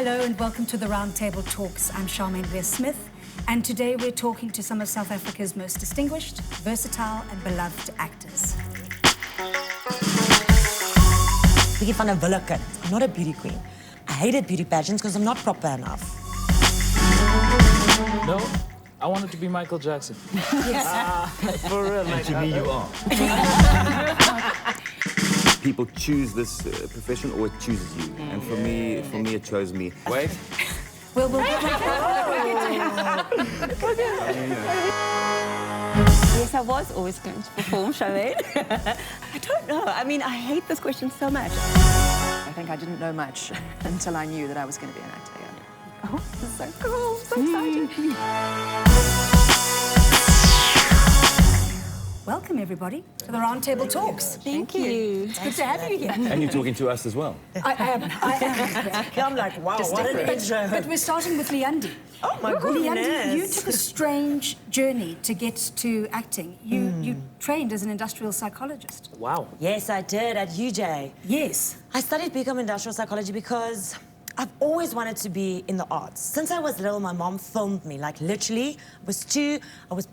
Hello and welcome to the Roundtable Talks. I'm Charmaine Weir-Smith, and today we're talking to some of South Africa's most distinguished, versatile and beloved actors. Bietjie van 'n wille kind. I'm not a beauty queen. I hated beauty pageants because I'm not proper enough. No, I wanted to be Michael Jackson. For real, like, To me, you are. People choose this profession, or it chooses you. And for me, it chose me. Wait. We'll Yes, I was always going to perform, Charmaine. I don't know. I mean, I hate this question so much. I think I didn't know much until I knew that I was going to be an actor. Yeah. Oh, this is so cool. So exciting. welcome everybody to the Roundtable Talks. Thank you. It's good to have you here. And you're talking to us as well. I am. I'm like, wow, what an intro. But we're starting with Leandi. Oh my goodness. Leandi, you took a strange journey to get to acting. You trained as an industrial psychologist. wow. Yes, I did at UJ. Yes. I studied BCom industrial psychology because I've always wanted to be in the arts. Since I was little, my mom filmed me. Like literally, I was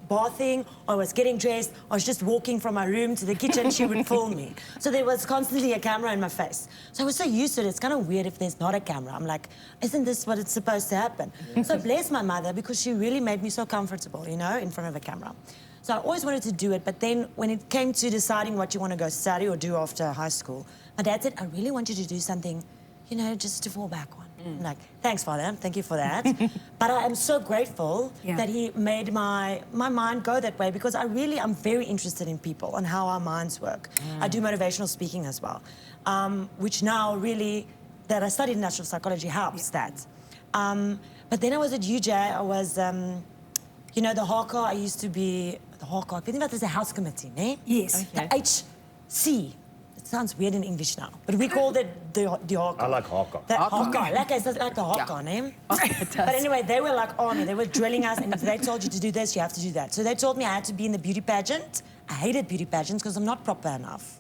bathing, or I was getting dressed, I was just walking from my room to the kitchen, she would film me. So there was constantly a camera in my face. So I was so used to it, it's kind of weird if there's not a camera. I'm like, isn't this what it's supposed to happen? So bless my mother, because she really made me so comfortable, you know, in front of a camera. So I always wanted to do it, but then when it came to deciding what you want to go study or do after high school, my dad said, I really want you to do something, you know, just to fall back on. I'm like, thanks, Father, thank you for that. But I am so grateful that he made my mind go that way, because I'm very interested in people and how our minds work. I do motivational speaking as well, which now really, that I studied industrial psychology helps that. But then I was at UJ, I was, you know, the haka, I used to be, the haka, I think that is a house committee, ne? Yes. The HC. It sounds weird in English now, but we called it the haka. I like haka. The haka, like I said, like the haka, name. But anyway, they were like army. They were drilling us, and if they told you to do this, you have to do that. So they told me I had to be in the beauty pageant. I hated beauty pageants because I'm not proper enough.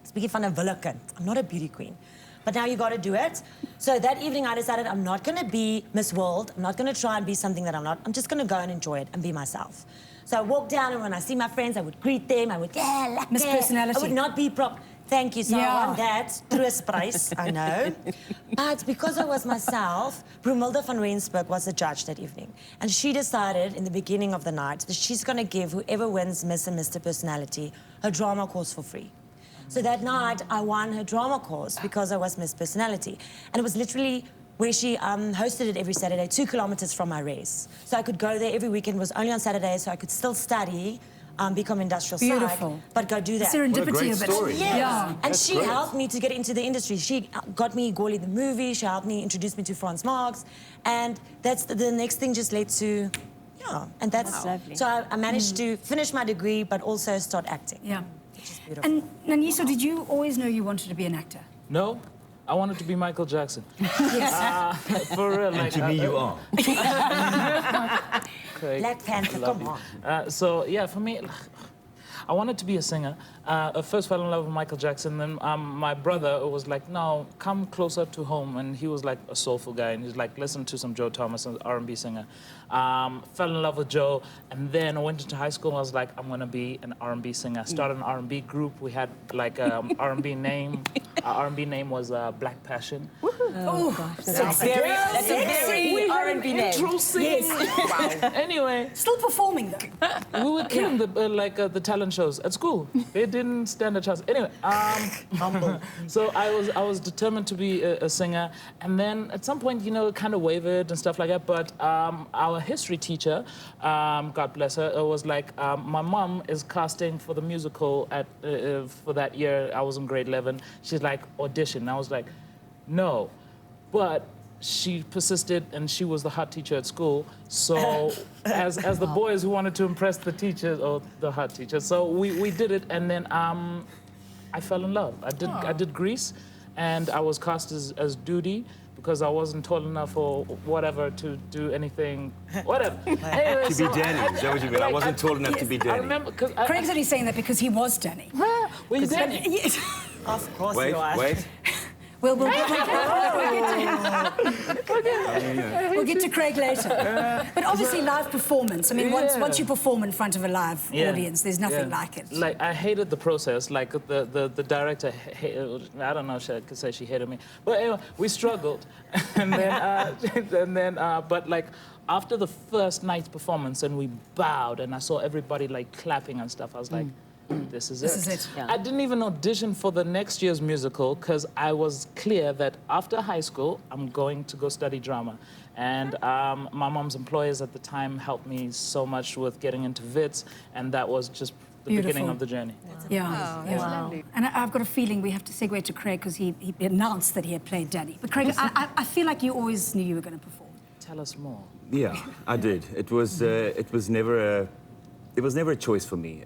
Speaking van 'n wille kind, I'm not a beauty queen. But now you got to do it. So that evening I decided I'm not going to be Miss World. I'm not going to try and be something that I'm not. I'm just going to go and enjoy it and be myself. So I walked down, and when I see my friends, I would greet them. I would, like Miss Personality. I would not be proper. Thank you, so I won that through a prize, I know. But because I was myself, Brumilda van Rensburg was the judge that evening. And she decided in the beginning of the night that she's going to give whoever wins Miss and Mr. Personality her drama course for free. So that night, I won her drama course because I was Miss Personality. And it was literally where she hosted it every Saturday, 2 kilometers from my race. So I could go there every weekend. It was only on Saturdays, so I could still study, become industrial psych, but go do that. Serendipity of it. story. Yes. Yeah. And That's she great. helped me to get into the industry. She got me Goli the movie, she helped me introduce me to Franz Marx, and that's the next thing just led to, and that's lovely. so I managed to finish my degree, but also start acting. Yeah. Which is beautiful. And Naniso, did you always know you wanted to be an actor? No, I wanted to be Michael Jackson. Yes. For real, like. To me, you are. Okay. Black Panther, come on. So yeah, for me, I wanted to be a singer. I first fell in love with Michael Jackson. Then my brother was like, "No, come closer to home." And he was like a soulful guy, and he's like, "Listen to some Joe Thomas, an R&B singer." Fell in love with Joe, and then I went into high school. And I was like, "I'm gonna be an R&B singer." I started an R&B group. We had like R&B name. Our R&B name was Black Passion. Oh, gosh. That's a very R&B name. Yes. Wow. Anyway, Still performing though. we were killing the talent shows at school. They didn't stand a chance. Anyway, Humble. so I was determined to be a singer, and then at some point, you know, kind of wavered and stuff like that. But our history teacher, God bless her, was like, my mom is casting for the musical at for that year. I was in grade 11. She's like, audition. I was like, no, but she persisted, and she was the hot teacher at school. So as the boys who wanted to impress the teachers, or the hot teacher, so we did it, and then I fell in love. I did Grease, and I was cast as Duty because I wasn't tall enough or whatever to do anything, whatever. Anyway, To be Danny, is that what you mean? I wasn't tall enough to be I Danny. remember because Craig's only saying that because he was Danny. were you Danny? Yes. Of course Wait, you are. wait. We'll get to Craig later. But obviously live performance. I mean, once you perform in front of a live audience, there's nothing like it. Like, I hated the process. Like, the director, I don't know if I could say she hated me. But anyway, we struggled. And then, but like, after the first night's performance and we bowed and I saw everybody like clapping and stuff, I was like, this is it. Yeah. I didn't even audition for the next year's musical because I was clear that after high school, I'm going to go study drama. And my mom's employers at the time helped me so much with getting into VITS, and that was just the beginning of the journey. Lovely. And I've got a feeling we have to segue to Craig because he announced that he had played Danny. But Craig, I feel like you always knew you were going to perform. Tell us more. Yeah, I did. It was never a choice for me.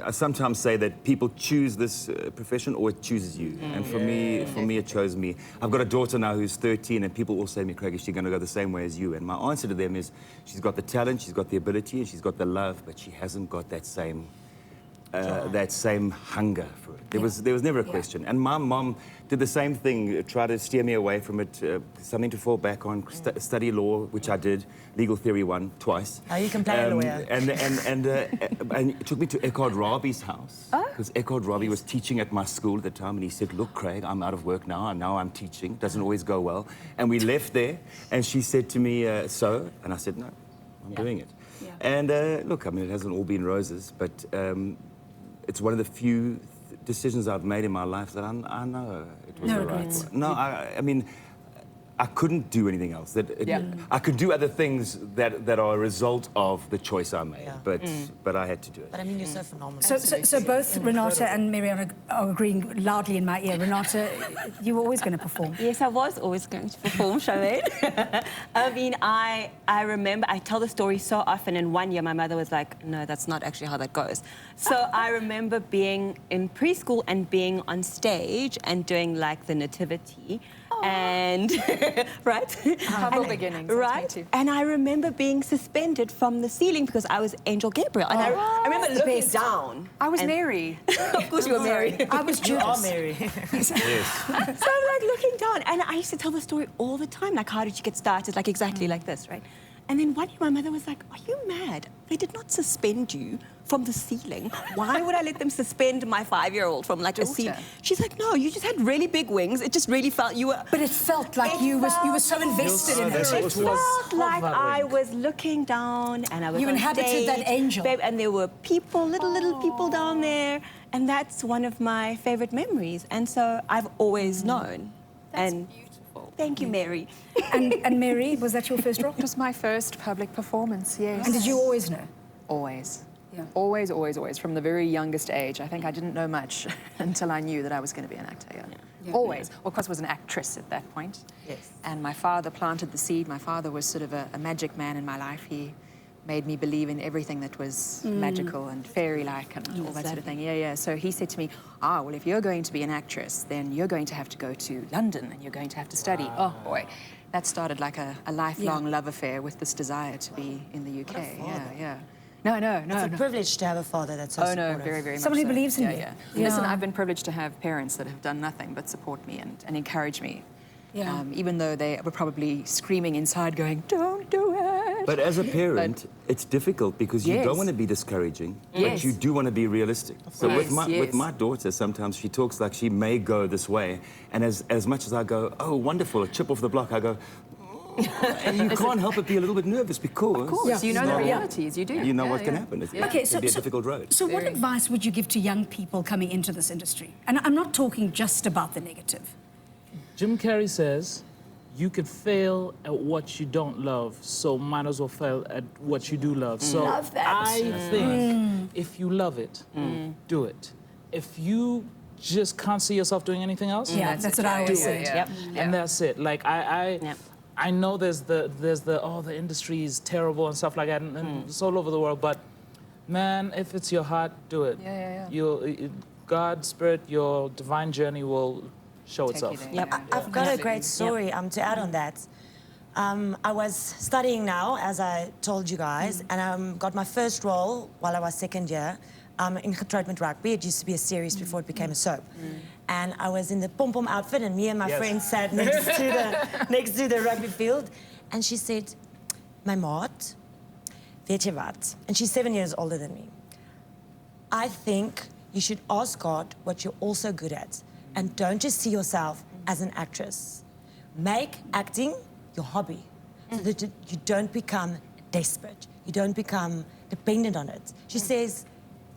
I sometimes say that people choose this profession or it chooses you. And for me, it chose me. I've got a daughter now who's 13, and people all say to me, Craig, is she going to go the same way as you? And my answer to them is, she's got the talent, she's got the ability, and she's got the love, but she hasn't got that same hunger for it. There was never a question. And my mom did the same thing, tried to steer me away from it, something to fall back on, study law, which I did, Legal Theory 1, twice. Oh, you can play a lawyer. And it took me to Eckhard Rabi's house, because Eckhard Rabi was teaching at my school at the time, and he said, look, Craig, I'm out of work now, and now I'm teaching, doesn't always go well. And we left there, and she said to me, so? And I said, no, I'm doing it. Yeah. And look, I mean, it hasn't all been roses, but it's one of the few decisions I've made in my life that I know it was the right one. No, I mean, I couldn't do anything else. I could do other things that are a result of the choice I made, but I had to do it. But I mean, you're so phenomenal. So both Renata and Mariana are agreeing loudly in my ear. Renata, you were always going to perform. Yes, I was always going to perform, Charmaine. I mean, I remember, I tell the story so often, and one year my mother was like, no, that's not actually how that goes. So I remember being in preschool and being on stage and doing like the nativity. And right, humble beginnings, right. And I remember being suspended from the ceiling because I was Angel Gabriel, and I remember looking down. I was Mary. Of course, you were Mary. I was Judas. You are Mary. Yes. So I'm like looking down, and I used to tell the story all the time. Like, how did you get started? Like exactly like this, right? And then one year my mother was like, are you mad? They did not suspend you from the ceiling. Why would I let them suspend my 5-year-old from like a ceiling? She's like, no, you just had really big wings. It just really felt you were... But it felt like you were so invested in it. It felt like I was looking down and I was You on inhabited stage, that angel. babe, and there were people, little people down there. And that's one of my favorite memories. And so I've always known. That's beautiful. Thank you, Mary. And Mary, was that your first role? It was my first public performance, yes. And did you always know? Always. Yeah. Always, always, always. From the very youngest age. I think I didn't know much until I knew that I was going to be an actor. Yeah. Always. Well, of course, I was an actress at that point. Yes. And my father planted the seed. My father was sort of a magic man in my life. He made me believe in everything that was magical and fairy-like and all that sort of thing. Yeah. So he said to me, well, if you're going to be an actress, then you're going to have to go to London and you're going to have to study. Oh, boy. That started like a lifelong love affair with this desire to be in the UK. Yeah. No. It's a privilege to have a father that's so supportive. No, very, very much Someone who so. believes in you. Yeah. Listen, I've been privileged to have parents that have done nothing but support me and encourage me. Yeah. Even though they were probably screaming inside going, don't do it. But as a parent, it's difficult because you don't want to be discouraging, but you do want to be realistic. So with my daughter, sometimes she talks like she may go this way, and as much as I go, oh, wonderful, a chip off the block, I go, and you can't help but be a little bit nervous because... Of course, you know the realities, you do. You know what can happen. Okay, it'll be a difficult road. So what advice would you give to young people coming into this industry? And I'm not talking just about the negative. Jim Carrey says, you could fail at what you don't love, so might as well fail at what you do love. So Love that. I think if you love it, do it. If you just can't see yourself doing anything else, That's what I always say. and that's it. Like I know there's the the industry is terrible and stuff like that, and it's all over the world. But man, if it's your heart, do it. God, Spirit, your divine journey will show itself. I've got a great story to add on that. I was studying now, as I told you guys, and got my first role while I was second year. in Getroud met Rugby. It used to be a series before it became a soap. And I was in the pom-pom outfit, and me and my friend sat next to the rugby field. And she said, my maat, weet je wat? And she's 7 years older than me. I think you should ask God what you're also good at. And don't just see yourself as an actress. Make acting your hobby so that you don't become desperate. You don't become dependent on it. She says,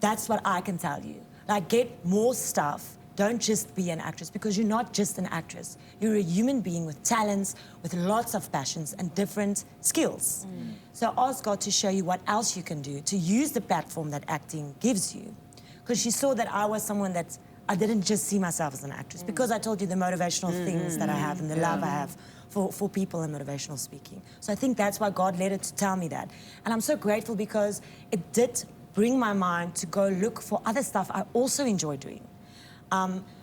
that's what I can tell you. Like, get more stuff. Don't just be an actress, because you're not just an actress. You're a human being with talents, with lots of passions and different skills. So ask God to show you what else you can do, to use the platform that acting gives you. Because she saw that I was someone that I didn't just see myself as an actress, because I told you the motivational things that I have and the love I have for people and motivational speaking. So I think that's why God led her to tell me that. And I'm so grateful, because it did bring my mind to go look for other stuff I also enjoy doing.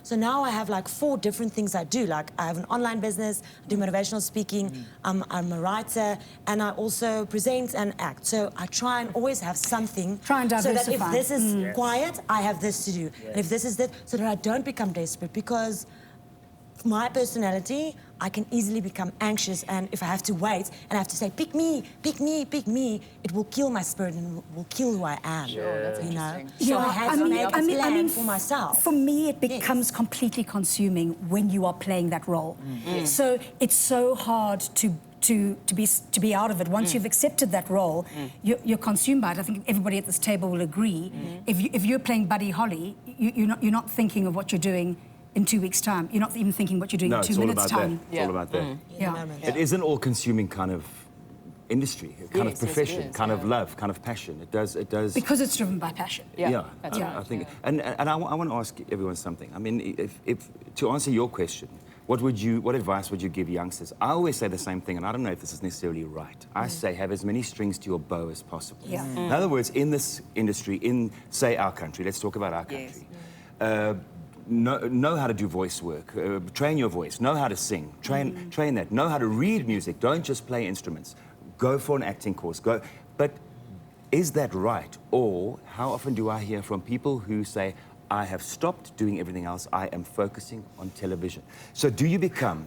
So now I have like 4 different things I do. Like, I have an online business, I do motivational speaking, I'm a writer, and I also present and act. So I try and always have something. Try and so that diversify. if this is quiet, I have this to do. And if this is this, so that I don't become desperate, because my personality, I can easily become anxious, and if I have to wait and I have to say, pick me, pick me, pick me, it will kill my spirit and will kill who I am. Sure, that's interesting. So I had to make a plan for myself. For me, it becomes completely consuming when you are playing that role. So it's so hard to be out of it. Once you've accepted that role, you're consumed by it. I think everybody at this table will agree. If you're playing Buddy Holly, you're not thinking of what you're doing in 2 weeks' time. You're not even thinking what you're doing in 2 minutes' time. It's all about that. Yeah. It is an all-consuming kind of industry, kind of profession, it is, kind of love, kind of passion. It does. Because it's driven by passion. I think. And I want to ask everyone something. I mean, if to answer your question, what advice would you give youngsters? I always say the same thing, and I don't know if this is necessarily right. I say have as many strings to your bow as possible. Yeah. In other words, in this industry, in, say, our country, let's talk about our country. Know how to do voice work, train your voice, know how to sing, train that, know how to read music, don't just play instruments, go for an acting course, go. But is that right? Or how often do I hear from people who say, I have stopped doing everything else, I am focusing on television? So do you become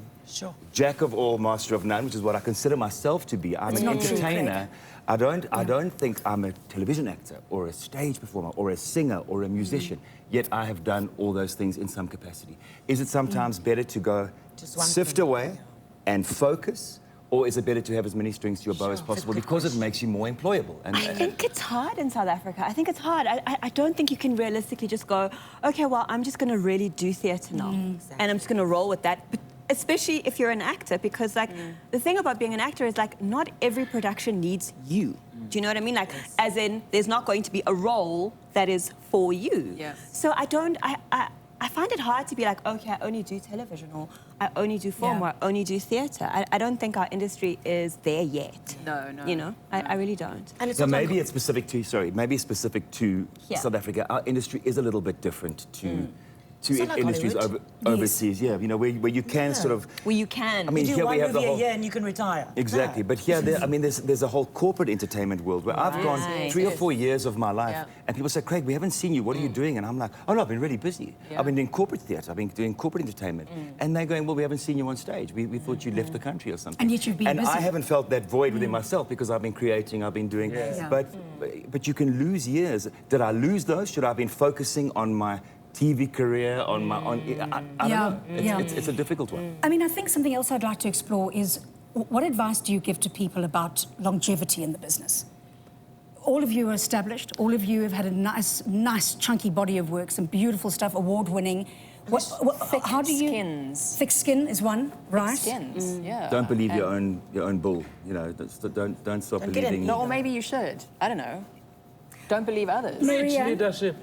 jack of all, master of none, which is what I consider myself to be? I'm an entertainer. I don't think I'm a television actor or a stage performer or a singer or a musician, yet I have done all those things in some capacity. Is it sometimes better to go sift away and focus, or is it better to have as many strings to your bow as possible because it makes you more employable? And, I think it's hard in South Africa. I think it's hard. I don't think you can realistically just go, okay, well, I'm just going to really do theatre now. And I'm just going to roll with that. But especially if you're an actor, because like the thing about being an actor is like not every production needs you. Do you know what I mean? Like, as in, there's not going to be a role that is for you. So I find it hard to be like, okay, I only do television, or I only do film, or I only do theatre. I don't think our industry is there yet. No. You know, I really don't. And it's so maybe it's specific to, maybe specific to South Africa. Our industry is a little bit different to like industries overseas, you know, where you can sort of... Where you can. I mean, you do here one we have the movie whole... a year and you can retire. Exactly, but here, I mean, there's a whole corporate entertainment world where I've gone 3 or 4 years of my life, and people say, Craig, we haven't seen you, what are you doing? And I'm like, oh no, I've been really busy. I've been doing corporate theatre, I've been doing corporate entertainment. And they're going, well, we haven't seen you on stage. We thought you left the country or something. And yet you've been busy. And I haven't felt that void within myself because I've been creating, I've been doing... But you can lose years. Did I lose those? Should I have been focusing on my TV career, I don't know. It's a difficult one. I mean, I think something else I'd like to explore is what advice do you give to people about longevity in the business? All of you are established. All of you have had a nice chunky body of work, some beautiful stuff, award-winning. How do you? Skins. Thick skin is one, right? Thick skins, yeah. Don't believe your own bull. You know, don't stop believing. No, or maybe you should. I don't know. Don't believe others. Marianne. Leadership.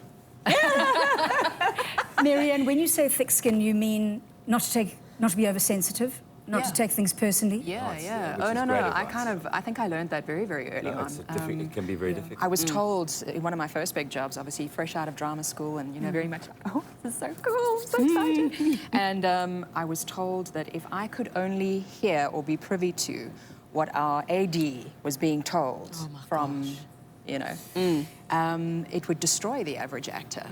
Marianne, when you say thick skin, you mean not to be oversensitive, not to take things personally. Yeah. which Oh is no, great I think I learned that very, very early on. It can be very difficult. I was told in one of my first big jobs, obviously fresh out of drama school, and you know, very much like, oh, this is so cool, I'm so excited. And I was told that if I could only hear or be privy to what our AD was being told from you know. It would destroy the average actor.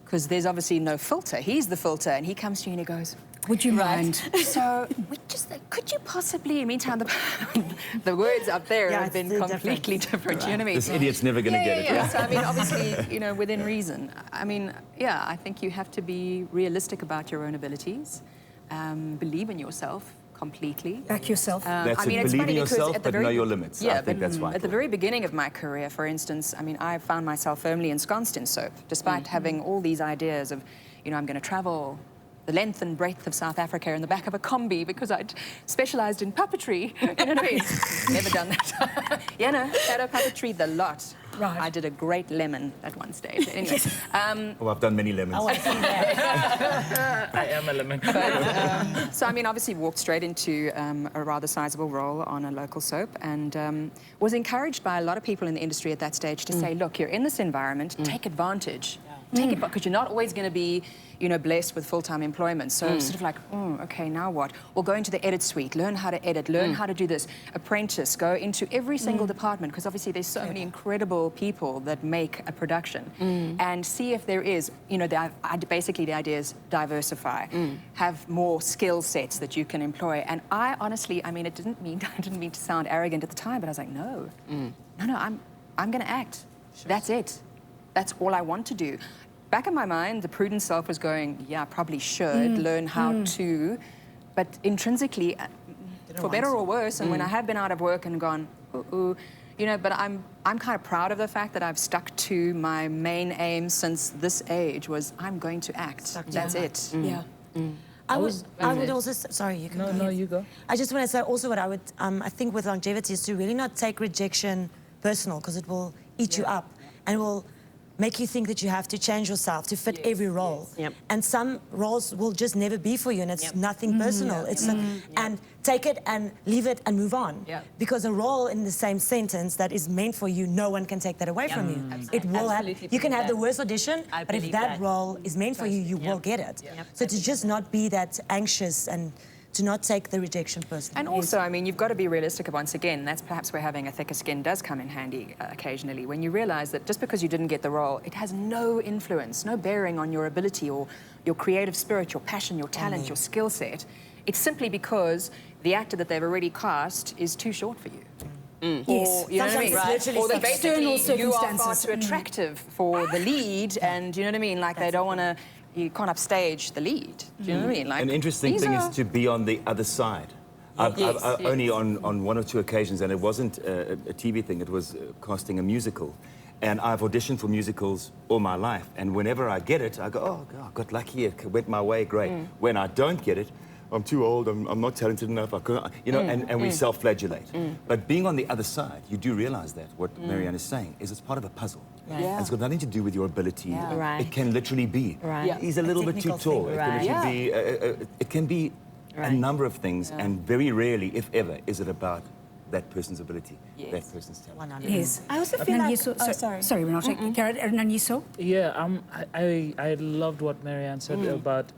Because there's obviously no filter. He's the filter, and he comes to you and he goes, would you mind? So, could you possibly, in the meantime, the words up there have been completely different, you know what I mean? This idiot's never going to get it. Yeah. So, I mean, obviously, you know, within reason. I mean, yeah, I think you have to be realistic about your own abilities, believe in yourself completely. Back yourself. That's I mean, it, it's believe in funny because yourself, at the but know your limits. Yeah, I think that's right. At the very beginning of my career, for instance, I mean, I found myself firmly ensconced in soap, despite having all these ideas of, you know, I'm going to travel the length and breadth of South Africa in the back of a combi because I'd specialised in puppetry. You know what I mean? Never done that. Yeah, no, shadow puppetry, the lot. Right. I did a great lemon at one stage. Anyway, Oh, I've done many lemons. I am a lemon. so, I mean, obviously walked straight into a rather sizable role on a local soap and was encouraged by a lot of people in the industry at that stage to say, look, you're in this environment, take advantage. Take it, because you're not always going to be, you know, blessed with full-time employment. So sort of like, okay, now what? Well, go into the edit suite, learn how to edit, learn how to do this. Apprentice, go into every single department, because obviously there's so many incredible people that make a production. And see if there is, you know, basically the idea is diversify, have more skill sets that you can employ. And I honestly, I mean, I didn't mean to sound arrogant at the time, but I was like, no, I'm going to act. Sure. That's it. That's all I want to do. Back in my mind, the prudent self was going, yeah, I probably should learn how to, but intrinsically, for better or worse, and when I have been out of work and gone, you know, but I'm kind of proud of the fact that I've stuck to my main aim since this age was I'm going to act. That's it. Yeah. I would also, sorry, you can go No, ahead. you go. I just want to say also what I would, I think with longevity is to really not take rejection personal, because it will eat you up and will make you think that you have to change yourself to fit every role. Yep. And some roles will just never be for you, and it's nothing personal. It's and take it and leave it and move on. Yep. Because a role in the same sentence that is meant for you, no one can take that away from you. It will Absolutely happen. You can have the believe worst audition, I but if believe that that. role is meant for you, you will get it. So to just not be that anxious and to not take the rejection personally. And also, I mean, you've got to be realistic once again. That's perhaps where having a thicker skin does come in handy occasionally. When you realise that just because you didn't get the role, it has no influence, no bearing on your ability or your creative spirit, your passion, your talent, your skill set. It's simply because the actor that they've already cast is too short for you. Yes. Or, you know what I mean? Sometimes it's literally Or that external basically you are far circumstances. too attractive for the lead, and you know what I mean? Like they don't want to, you can't upstage the lead. Do you know what I mean? Like, An interesting these thing are- is to be on the other side. I've only on one or two occasions, and it wasn't a TV thing, it was casting a musical. And I've auditioned for musicals all my life, and whenever I get it, I go, oh, God, I got lucky, it went my way, great. When I don't get it, I'm too old, I'm not talented enough, I can't, you know, and we self-flagellate. But being on the other side, you do realise that, what Marianne is saying, is it's part of a puzzle. Right. Yeah. And it's got nothing to do with your ability. Right. It can literally be. Right. Yeah. He's a little bit too technical tall. thing. It can Right. literally be, it can be a Right. number of things, and very rarely, if ever, is it about that person's ability, that person's talent. 100. Yes. I also feel like... Nanyiso, Oh, sorry. Sorry, we're not taking care of it. Nanyiso? Yeah, I loved what Marianne said about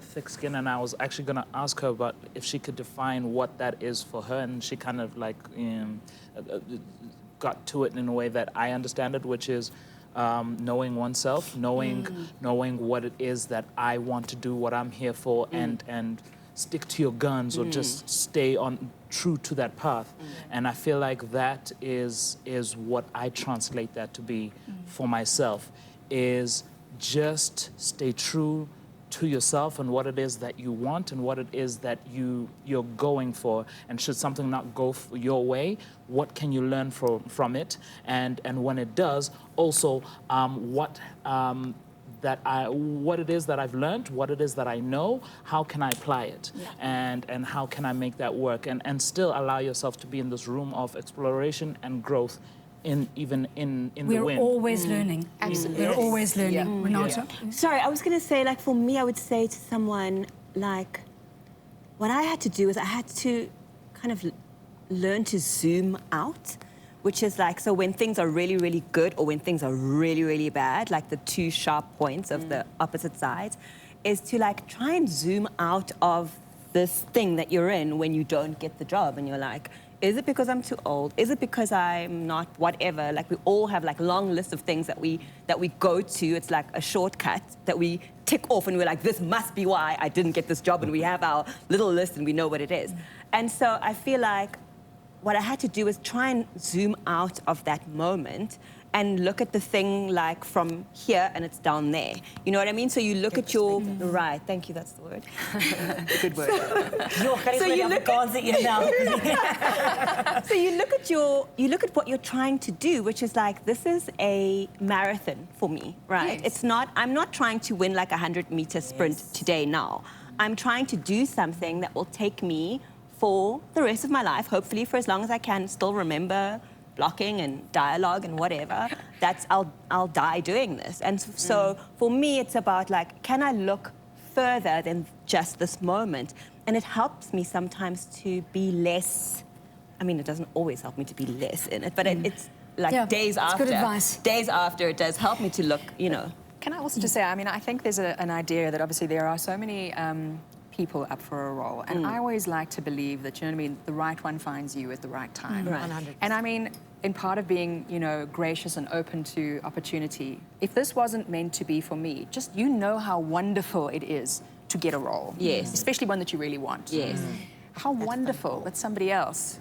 thick skin, and I was actually going to ask her about if she could define what that is for her, and she kind of like got to it in a way that I understand it, which is knowing oneself, knowing what it is that I want to do, what I'm here for, and stick to your guns or just stay on true to that path. And I feel like that is what I translate that to be for myself, is just stay true to yourself and what it is that you want and what it is that you're going for. And should something not go your way, what can you learn from it? And when it does, also what it is that I've learned, what it is that I know, how can I apply it? And how can I make that work? And still allow yourself to be in this room of exploration and growth even in the We're wind. always learning. Absolutely. We're always learning. Yeah. Renata? Sorry, I was going to say, like, for me, I would say to someone, like, what I had to do is I had to kind of learn to zoom out, which is like, so when things are really, really good or when things are really, really bad, like the two sharp points of the opposite sides, is to, like, try and zoom out of this thing that you're in when you don't get the job and you're like, is it because I'm too old? Is it because I'm not whatever? Like, we all have like long lists of things that we go to. It's like a shortcut that we tick off, and we're like, this must be why I didn't get this job, and we have our little list and we know what it is. And so I feel like what I had to do was try and zoom out of that moment and look at the thing like from here and it's down there. You know what I mean? So you look at your, right, thank you, that's the word. Good word. So you look So you look at what you're trying to do, which is like, this is a marathon for me, right? Yes. I'm not trying to win like a 100-meter sprint today now. I'm trying to do something that will take me for the rest of my life, hopefully for as long as I can still remember blocking and dialogue and whatever. I'll die doing this. And so for me, it's about like, can I look further than just this moment? And it helps me sometimes to be less, I mean, it doesn't always help me to be less in it, but it's like days after. Good advice. Days after, it does help me to look, you know. Can I also just say, I mean, I think there's an idea that obviously there are so many people up for a role, and I always like to believe that, you know what I mean, the right one finds you at the right time. Right. 100%. And I mean, in part of being, you know, gracious and open to opportunity, if this wasn't meant to be for me, just you know how wonderful it is to get a role. Yes. Especially one that you really want. Yes. How wonderful that somebody else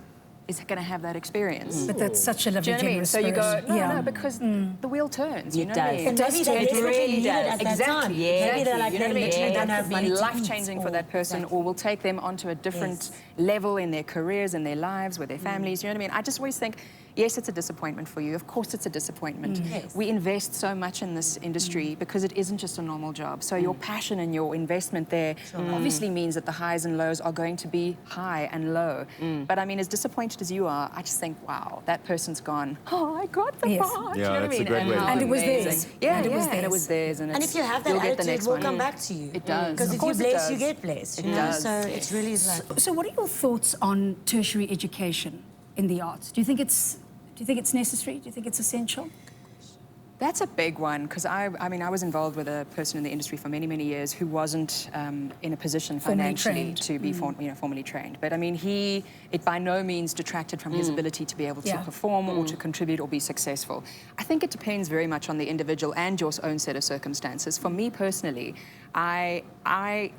is going to have that experience. But that's such a lovely, Do you know what I mean? generous So you go, spirit. no, no, because the wheel turns. You It know what I does. mean? And maybe they It desperately really need it does. at that time. Exactly. Maybe they're like, You know they what I mean? literally don't have It money be to life-changing eat, for that person, or will take them onto a different level in their careers, in their lives, with their families. You know what I mean? I just always think, yes, it's a disappointment for you. Of course it's a disappointment. Yes. We invest so much in this industry because it isn't just a normal job. So your passion and your investment there obviously means that the highs and lows are going to be high and low. But I mean, as disappointed as you are, I just think, wow, that person's gone, oh, I got the Yes. part. Yeah, you know what I that's a mean? great way to how put And it was amazing. theirs. Yeah, And it was and it theirs. was theirs. And if you have that you'll get the attitude, next it will one. come back to you. It does. Because Of if you course it bless, you does. get blessed. You It know? does. So it's really like... So what are your thoughts on tertiary education in the arts? Do you think it's necessary? Do you think it's essential? That's a big one, because I mean, I was involved with a person in the industry for many, many years who wasn't in a position Formally financially trained. to be formally trained. But I mean, it by no means detracted from his ability to be able to Yeah. perform or to contribute or be successful. I think it depends very much on the individual and your own set of circumstances. For me personally, I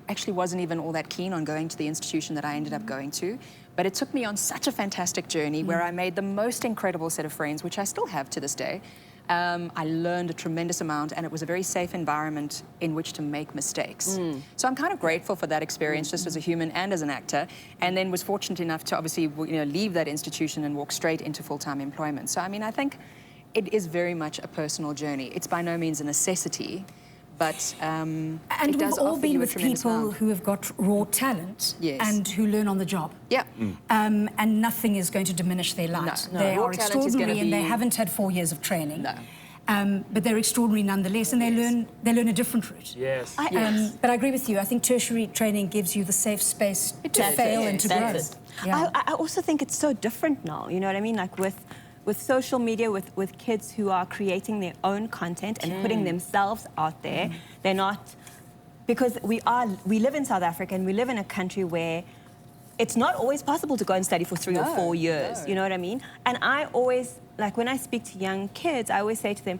actually wasn't even all that keen on going to the institution that I ended up going to. But it took me on such a fantastic journey where I made the most incredible set of friends, which I still have to this day. I learned a tremendous amount, and it was a very safe environment in which to make mistakes. So I'm kind of grateful for that experience, just as a human and as an actor, and then was fortunate enough to obviously leave that institution and walk straight into full-time employment. So I mean, I think it is very much a personal journey. It's by no means a necessity, but And it we've does all offer been you a with tremendous people amount. who have got raw talent Yes. and who learn on the job. Yeah. And nothing is going to diminish their light. no. They Raw are talent is gonna extraordinary, and they be- haven't had 4 years of training. No. But they're extraordinary nonetheless, and they learn a different route. Yes. But I agree with you. I think tertiary training gives you the safe space to fail and to grow. That's it. Yeah. I also think it's so different now, you know what I mean? Like with social media, with kids who are creating their own content and putting themselves out there, they're not, because we live in South Africa, and we live in a country where it's not always possible to go and study for 3 or 4 years, you know what I mean? And I always, like when I speak to young kids, I always say to them,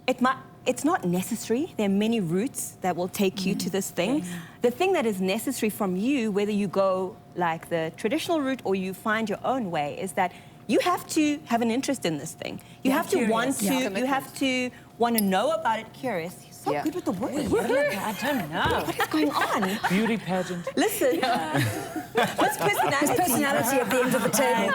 it's not necessary. There are many routes that will take you to this thing. The thing that is necessary from you, whether you go like the traditional route or you find your own way, is that you have to have an interest in this thing. You have to want to, you have to want to know about it, curious. You're so good with the word. I don't know. What is going on? Beauty pageant. Listen, what's personality? Personality at the end of the table.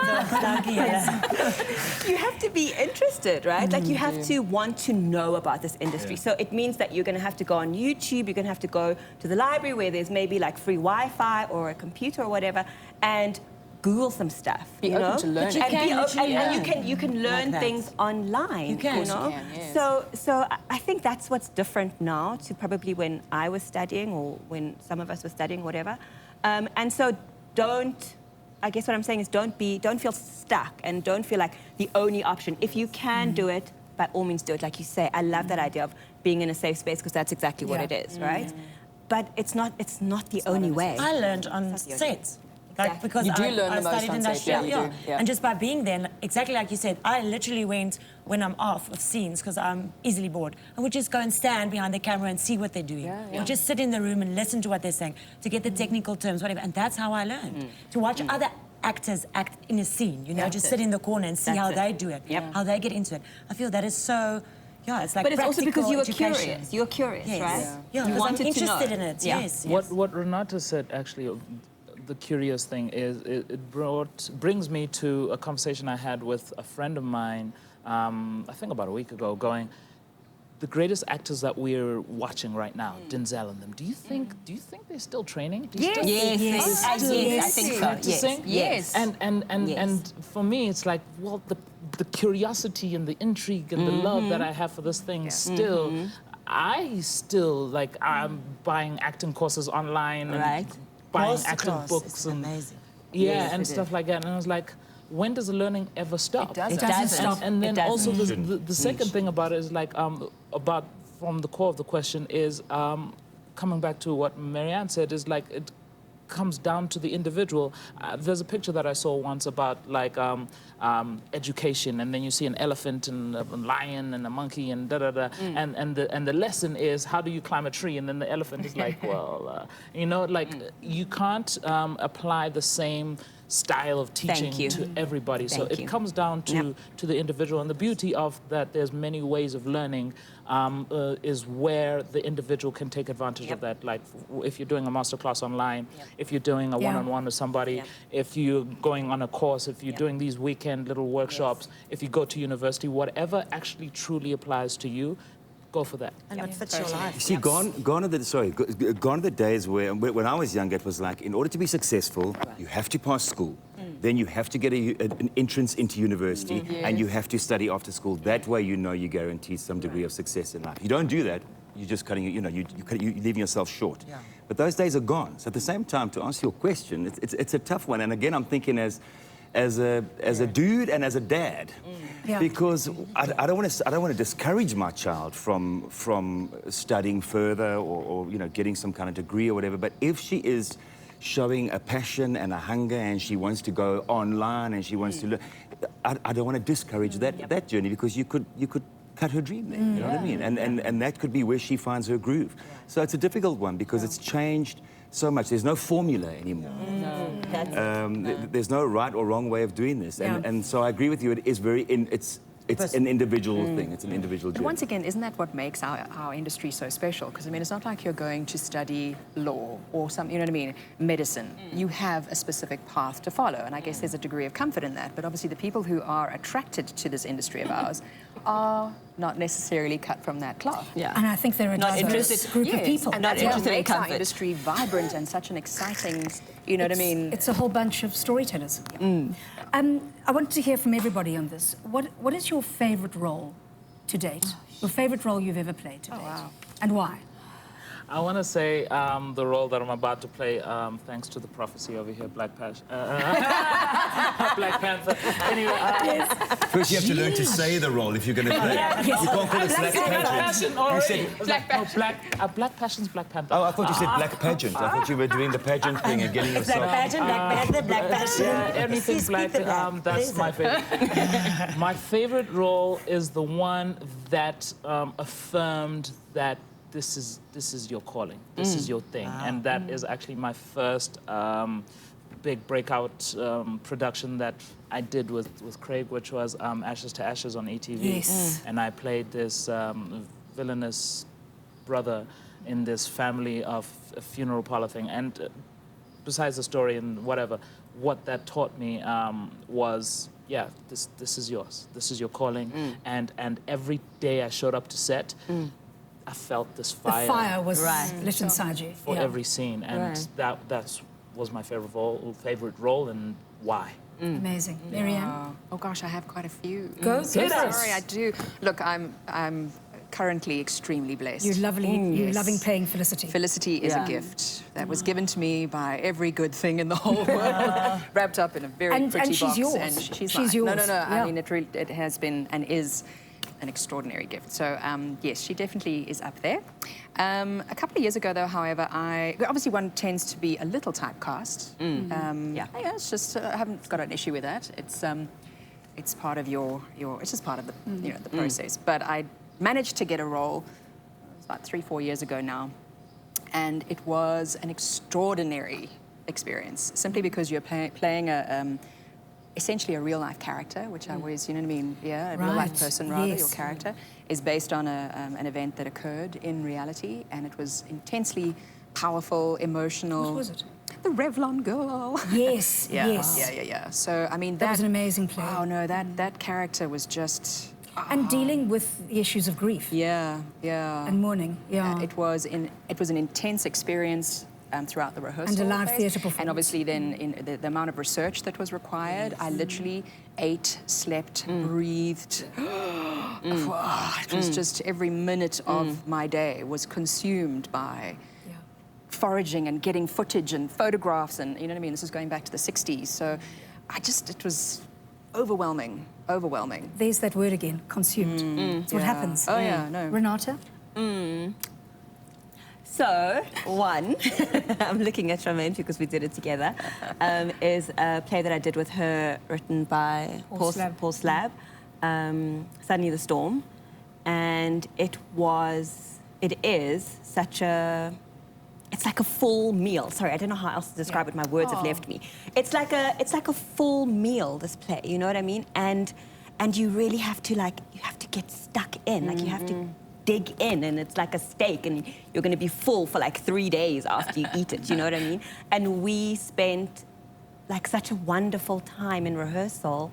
You have to be interested, right? Like you have to want to know about this industry. So it means that you're going to have to go on YouTube, you're going to have to go to the library where there's maybe like free Wi-Fi or a computer or whatever, and Google some stuff. Be you open know? to learning. But you And, can be open, literally and learn you can learn like that. things online. You can. know? You can, yes. So I think that's what's different now to probably when I was studying or when some of us were studying, whatever. And so I guess what I'm saying is don't feel stuck and don't feel like the only option. If you can do it, by all means do it. Like you say, I love that idea of being in a safe space because that's exactly what Yeah. it is, right? But it's not the only way. I learned on sets. Like, because You do I, learn I the most studied on industrial, Soapie, you do, yeah. And just by being there, exactly like you said, I literally went when I'm off of scenes because I'm easily bored. I would just go and stand behind the camera and see what they're doing. Or just sit in the room and listen to what they're saying to get the technical terms, whatever. And that's how I learned. To watch other actors act in a scene, you know, just sit in the corner and see how they do it, how they get into it. I feel that is so, yeah, it's like But it's also because you were education. curious. You're curious, Yes. right? Yeah, You because I'm wanted to know. interested in it, yes. What Renata said, actually, the curious thing is it brings me to a conversation I had with a friend of mine, I think about a week ago, going, the greatest actors that we're watching right now, Denzel and them, do you think they're still training? Do you still Yes, I think so. practicing? Yes. And for me, it's like, well, the curiosity and the intrigue and the love that I have for this thing still, I still, like, I'm buying acting courses online and buying acting books and amazing. and stuff like that. And I was like, when does the learning ever stop? It doesn't stop. And then It also doesn't. the second thing about it is like about from the core of the question is coming back to what Marianne said is like it comes down to the individual. There's a picture that I saw once about like education, and then you see an elephant and a lion and a monkey and and the lesson is how do you climb a tree, and then the elephant is like, well, you know, like you can't apply the same style of teaching to everybody. So it comes down to the individual, and the beauty of that there's many ways of learning is where the individual can take advantage of that. Like if you're doing a masterclass online, if you're doing a one-on-one with somebody, if you're going on a course, if you're doing these weekend little workshops, if you go to university, whatever actually truly applies to you, go for that. And what fits your life. You see, gone are the days where, when I was younger, it was like, in order to be successful, you have to pass school. Then you have to get an entrance into university, and you have to study after school. That way, you know, you guarantee some degree of success in life. You don't do that, you're just cutting, you know, you're leaving yourself short. But those days are gone. So at the same time, to answer your question, it's a tough one. And again, I'm thinking as a dude and as a dad, because I don't want to discourage my child from studying further or you know, getting some kind of degree or whatever. But if she is showing a passion and a hunger and she wants to go online and she wants to learn, I don't want to discourage that journey, because you could cut her dream there. You know what I mean? And that could be where she finds her groove. So it's a difficult one because it's changed so much. There's no formula anymore. There's no right or wrong way of doing this. And so I agree with you. It is it's an individual thing. It's an individual journey. But once again, isn't that what makes our industry so special? Because I mean, it's not like you're going to study law or something, you know what I mean, medicine. You have a specific path to follow, and I guess there's a degree of comfort in that. But obviously the people who are attracted to this industry of ours are not necessarily cut from that cloth. And I think they're a Not diverse interested- group of people. And not That's what interested in makes our comfort. industry vibrant and such an exciting, you know what I mean? It's a whole bunch of storytellers. I want to hear from everybody on this. What is your favourite role to date? Your favourite role you've ever played to date? wow. And why? I want to say the role that I'm about to play, thanks to the prophecy over here, Black Panther. Anyway, First, you have to learn to say the role if you're going to play. You can't call it Black Pageant. Passion already. Black Passion's Black Panther. Oh, I thought you said Black Pageant. I thought you were doing the pageant thing and getting Black yourself... Pageant, Black Panther, Black Passion. Yeah, anything Please black. speak to that. That's Please. my favorite. My favorite role is the one that affirmed that this is your calling, this is your thing, and that is actually my first big breakout production that I did with Craig, which was Ashes to Ashes on ETV. Yes. And I played this villainous brother in this family of a funeral parlor thing. And besides the story and whatever, what that taught me was, yeah, this is yours. This is your calling. And every day I showed up to set, I felt this fire. The fire was lit inside you. For every scene, and that was my favorite role, and why. Amazing. Marianne? Oh gosh, I have quite a few. Go, get us. Sorry, I do. Look, I'm currently extremely blessed. You're lovely. You're Yes. loving playing Felicity. Felicity is a gift that was given to me by every good thing in the whole world, wrapped up in a very pretty and she's box. yours. And she's She's mine. yours. No. Yeah. I mean, it has been and is an extraordinary gift. So yes, she definitely is up there. A couple of years ago, though, however, obviously one tends to be a little typecast. Yeah, it's just I haven't got an issue with that. It's part of it's just part of the the process. But I managed to get a role. It was about 3-4 years ago now, and it was an extraordinary experience. Simply because you're playing essentially a real-life character, which I always, you know what I mean? Yeah, a real-life person, rather. Yes. Your character is based on an event that occurred in reality, and it was intensely powerful, emotional. What was it? The Revlon Girl. Yes, yes. Yeah. So, I mean, That was an amazing play. Wow, no, that character was just... And dealing with the issues of grief. Yeah. And mourning, yeah. It was an intense experience throughout the rehearsal. And a live phase. theatre performance. And obviously then in the amount of research that was required, I literally ate, slept, breathed. It was just every minute of my day was consumed by foraging and getting footage and photographs, and you know what I mean? This is going back to the 60s. So it was overwhelming. There's that word again, consumed. That's what happens. Oh yeah, no. Renata? So, one, I'm looking at Charmaine because we did it together, is a play that I did with her, written by Paul Slab, Suddenly the Storm. And it is such a... It's like a full meal. Sorry, I don't know how else to describe it. My words have left me. It's like a full meal, this play, you know what I mean? And you really have to get stuck in. Like you have to dig in, and it's like a steak, and you're going to be full for like 3 days after you eat it, you know what I mean? And we spent like such a wonderful time in rehearsal,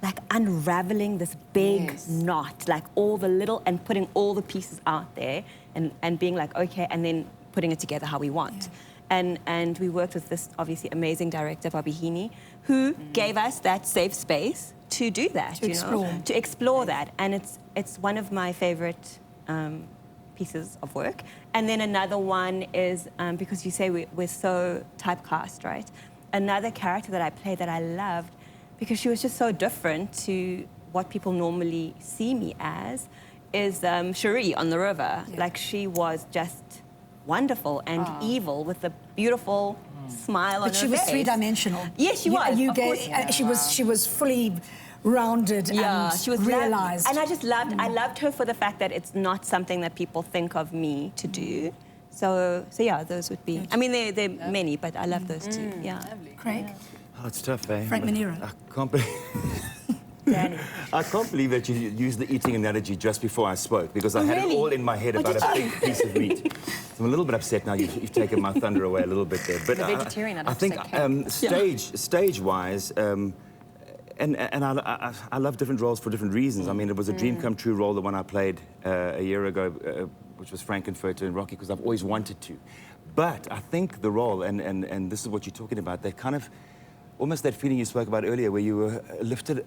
like unraveling this big knot, like all the little, and putting all the pieces out there, and being like, okay, and then putting it together how we want. And we worked with this obviously amazing director, Bobby Heaney, who gave us that safe space to do that, to explore that. And it's one of my favorite pieces of work. And then another one is, because you say we're so typecast, right? Another character that I played that I loved, because she was just so different to what people normally see me as, is Cherie on the River. Like, she was just wonderful and evil with a beautiful smile on her face. But she was three-dimensional. Yes, she was. She was fully rounded and she was realised. And I loved her for the fact that it's not something that people think of me to do. So yeah, those would be. I mean, there are many, but I love those two. Yeah. Craig? Oh, it's tough, eh? Frank Manero. I can't believe... I can't believe that you used the eating analogy just before I spoke, because I had it all in my head about a big piece of meat. So I'm a little bit upset now. You've taken my thunder away a little bit there. But the vegetarian, I think stage-wise, and I love different roles for different reasons. I mean, it was a dream come true role, the one I played a year ago, which was Frankenfurter in Rocky, because I've always wanted to. But I think the role, and this is what you're talking about, that kind of, almost that feeling you spoke about earlier, where you were lifted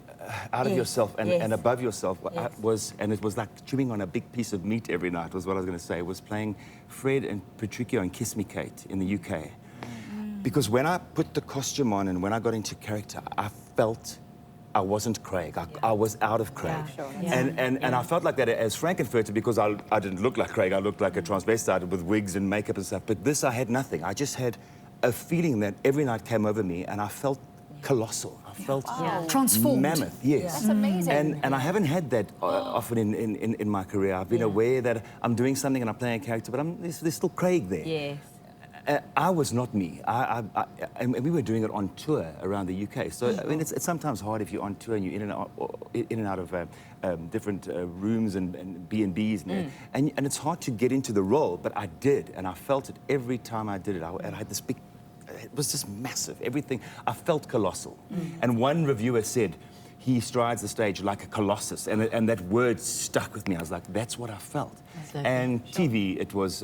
out of yourself and above yourself, it was like chewing on a big piece of meat every night, was what I was going to say. Was playing Fred and Patricio in Kiss Me Kate in the UK. Because when I put the costume on and when I got into character, I felt I wasn't Craig. I was out of Craig. And I felt like that as Frankenfurter, because I didn't look like Craig. I looked like a transvestite with wigs and makeup and stuff. But this, I had nothing. I just had a feeling that every night came over me, and I felt colossal. I felt transformed. Mammoth, yes. That's amazing. And I haven't had that often in my career. I've been aware that I'm doing something and I'm playing a character, but there's still Craig there. Yes. I was not me. And we were doing it on tour around the UK. So I mean, it's sometimes hard if you're on tour and you're in and out of different rooms and B&Bs, and it's hard to get into the role. But I did, and I felt it every time I did it. I had this big. It was just massive. Everything. I felt colossal. And one reviewer said, he strides the stage like a colossus, and that word stuck with me. I was like, that's what I felt. And TV, it was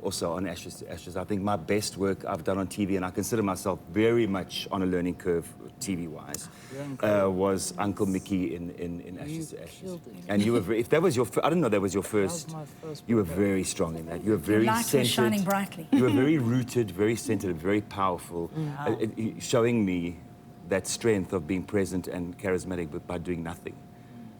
also on Ashes to Ashes. I think my best work I've done on TV, and I consider myself very much on a learning curve TV-wise, was Uncle Mickey in Ashes to Ashes. And you were if that was your, I didn't know that was your first. That was my first. You were very strong in that. You were very Light centered. was shining brightly. You were very rooted, very centered, very powerful, showing me that strength of being present and charismatic, but by doing nothing.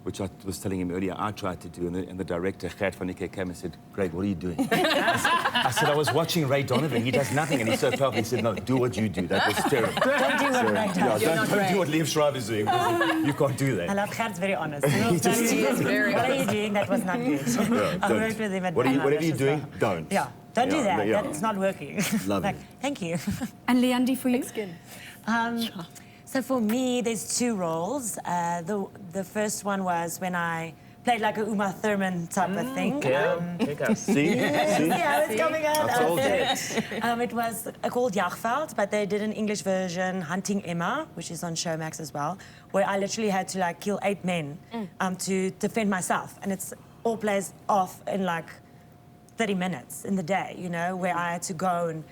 which I was telling him earlier, I tried to do, and the director, Gert van Niekerk, came and said, Greg, what are you doing? I said, I was watching Ray Donovan, he does nothing, and he's so powerful. He said, no, do what you do, that was terrible. Don't do what Ray does. Yeah, don't do what Liam Schreiber's doing, because you can't do I that. love Gert's very honest. He is very honest. What are you doing? That was not good. I worked with him at Whatever you're doing, don't. Yeah, don't do that. Yeah. That's not working. Love like, it. thank you. And Leandi, for you? So for me, there's two roles. The first one was when I played like a Uma Thurman type of thing. Take us. See? Yeah, it's coming out. I told you. It was called Jagveld, but they did an English version, Hunting Emma, which is on Showmax as well, where I literally had to like kill 8 men to defend myself. And it's all plays off in like 30 minutes in the day, you know, where I had to go and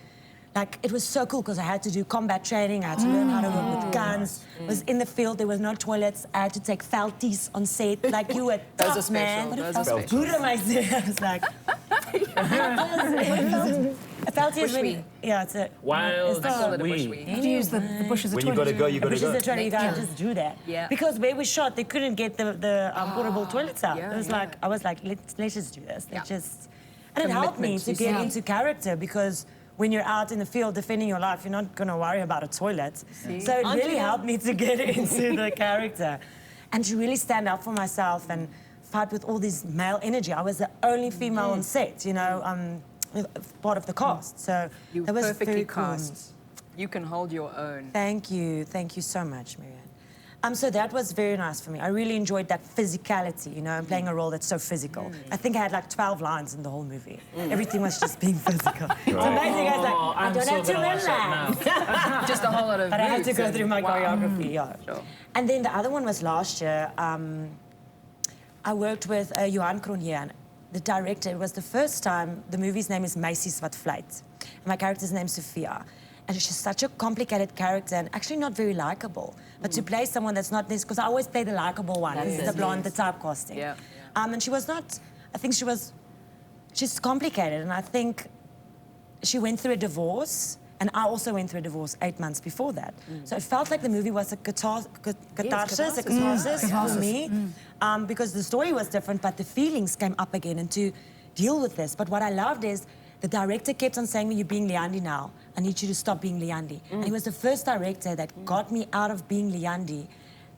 like, it was so cool because I had to do combat training. I had to learn how to work with guns. I was in the field. There was no toilets. I had to take felties on set. Like, you were tough, man. Those are special. Who am I saying? I was like... A feltie is when... Yeah, it's a... Wild bushweed. weed. You use the bush as a When you toilet. got to go, you got to Which is go. the training, you can't just do that. Yeah. Because where we shot, they couldn't get the portable toilets out. yeah, It was yeah. like, I was like, let's just do this. Let's Yeah. just... And it helped me to get into character because when you're out in the field defending your life, you're not going to worry about a toilet. So it really helped me to get into the character and to really stand up for myself and fight with all this male energy. I was the only female on set, you know, part of the cast. So You that was perfectly very cool. cast. You can hold your own. Thank you so much, Marianne. So that was very nice for me. I really enjoyed that physicality, you know, and playing a role that's so physical. I think I had like 12 lines in the whole movie. Everything was just being physical. It's amazing. I was like, I I'm don't so have to gonna watch relax. that Just a whole lot of But I had to roots go and- through my wow. choreography, yeah. Sure. And then the other one was last year. I worked with Johan Cronje, the director. It was the first time, the movie's name is Meisies wat Vliet. And my character's name's Sophia. And she's such a complicated character and actually not very likable. But to play someone that's not this, because I always play the likable one, the blonde, the typecasting. Yeah, And she was not, I think she's complicated. And I think she went through a divorce. And I also went through a divorce 8 months before that. So it felt like the movie was a catharsis, catharsis. a catharsis for me. Because the story was different, but the feelings came up again and to deal with this. But what I loved is the director kept on saying, you're being Leandi now. I need you to stop being Leandi. And he was the first director that got me out of being Leandi,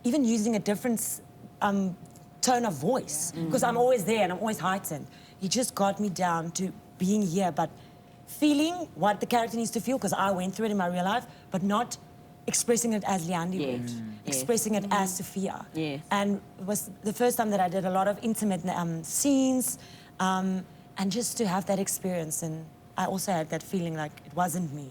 even using a different tone of voice. Because I'm always there and I'm always heightened. He just got me down to being here, but feeling what the character needs to feel, because I went through it in my real life, but not expressing it as Leandi would. Expressing it as Sophia. Yes. And it was the first time that I did a lot of intimate scenes, and just to have that experience. And I also had that feeling like it wasn't me.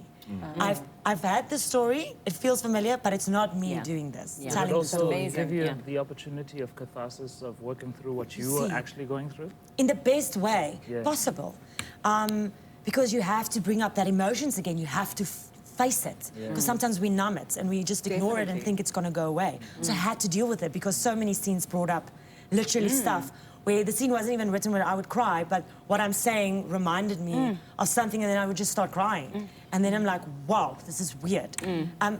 I've had the story, it feels familiar, but it's not me doing this. Yeah. Did Telling it the also story. give you yeah. the opportunity of catharsis of working through what you were See. actually going through? In the best way Yeah. possible. Because you have to bring up that emotions again. You have to face it. Because sometimes we numb it and we just ignore it and think it's going to go away. So I had to deal with it because so many scenes brought up literally stuff where the scene wasn't even written where I would cry, but what I'm saying reminded me of something, and then I would just start crying. And then I'm like, wow, this is weird.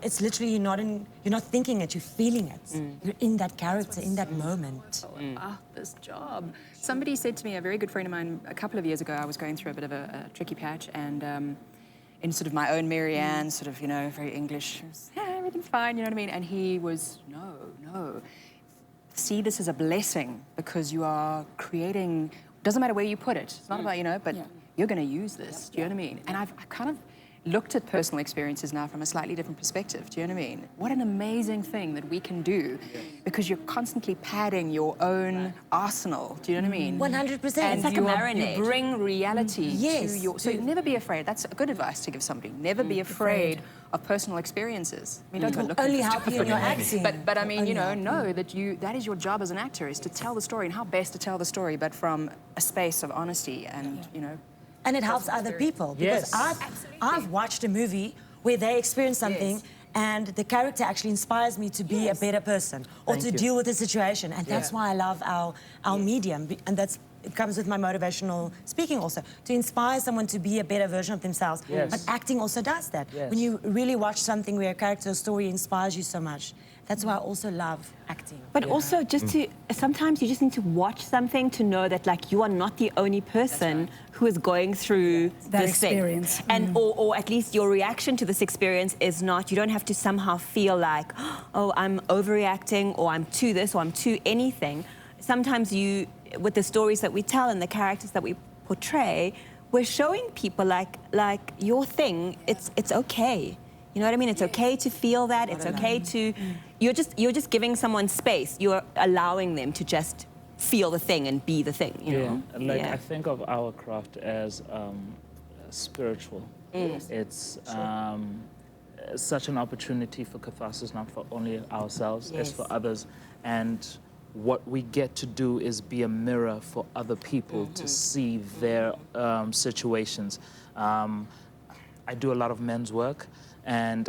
It's literally you're not thinking it, you're feeling it. You're in that character, in that moment. About this job. Somebody said to me, a very good friend of mine, a couple of years ago, I was going through a bit of a tricky patch, and in sort of my own Marianne, sort of, you know, very English, yeah, everything's fine, you know what I mean? And he was, no. See this as a blessing because you are creating, doesn't matter where you put it, it's not about, you know, but you're going to use this, do you know what I mean? And I've kind of looked at personal experiences now from a slightly different perspective, do you know what I mean? What an amazing thing that we can do because you're constantly padding your own arsenal, do you know what I mean? 100%. And It's like a you marinade. bring reality Yes. to your... So never be afraid. That's a good advice to give somebody. Never be afraid of personal experiences. I mean, don't go looking Only for help stuff. you in your acting. But I mean, Only you help know that is your job as an actor, is to tell the story and how best to tell the story, but from a space of honesty and, you know... And it helps other people. Because Yes. I've watched a movie where they experience something and the character actually inspires me to be a better person or to deal with the situation. And that's why I love our medium. And it comes with my motivational speaking also, to inspire someone to be a better version of themselves. Yes. But acting also does that. Yes. When you really watch something where a character or story inspires you so much, That's why I also love acting. But also just to, sometimes you just need to watch something to know that like you are not the only person who is going through That this experience. thing. And or at least your reaction to this experience is not, you don't have to somehow feel like, oh, I'm overreacting or I'm to this or I'm to anything. Sometimes you, with the stories that we tell and the characters that we portray, we're showing people like your thing, it's okay. You know what I mean? It's okay to feel that. It's okay to, you're just giving someone space. You're allowing them to just feel the thing and be the thing, you know? Like I think of our craft as spiritual. It's such an opportunity for catharsis, not for only ourselves, it's for others. And what we get to do is be a mirror for other people to see their situations. I do a lot of men's work, and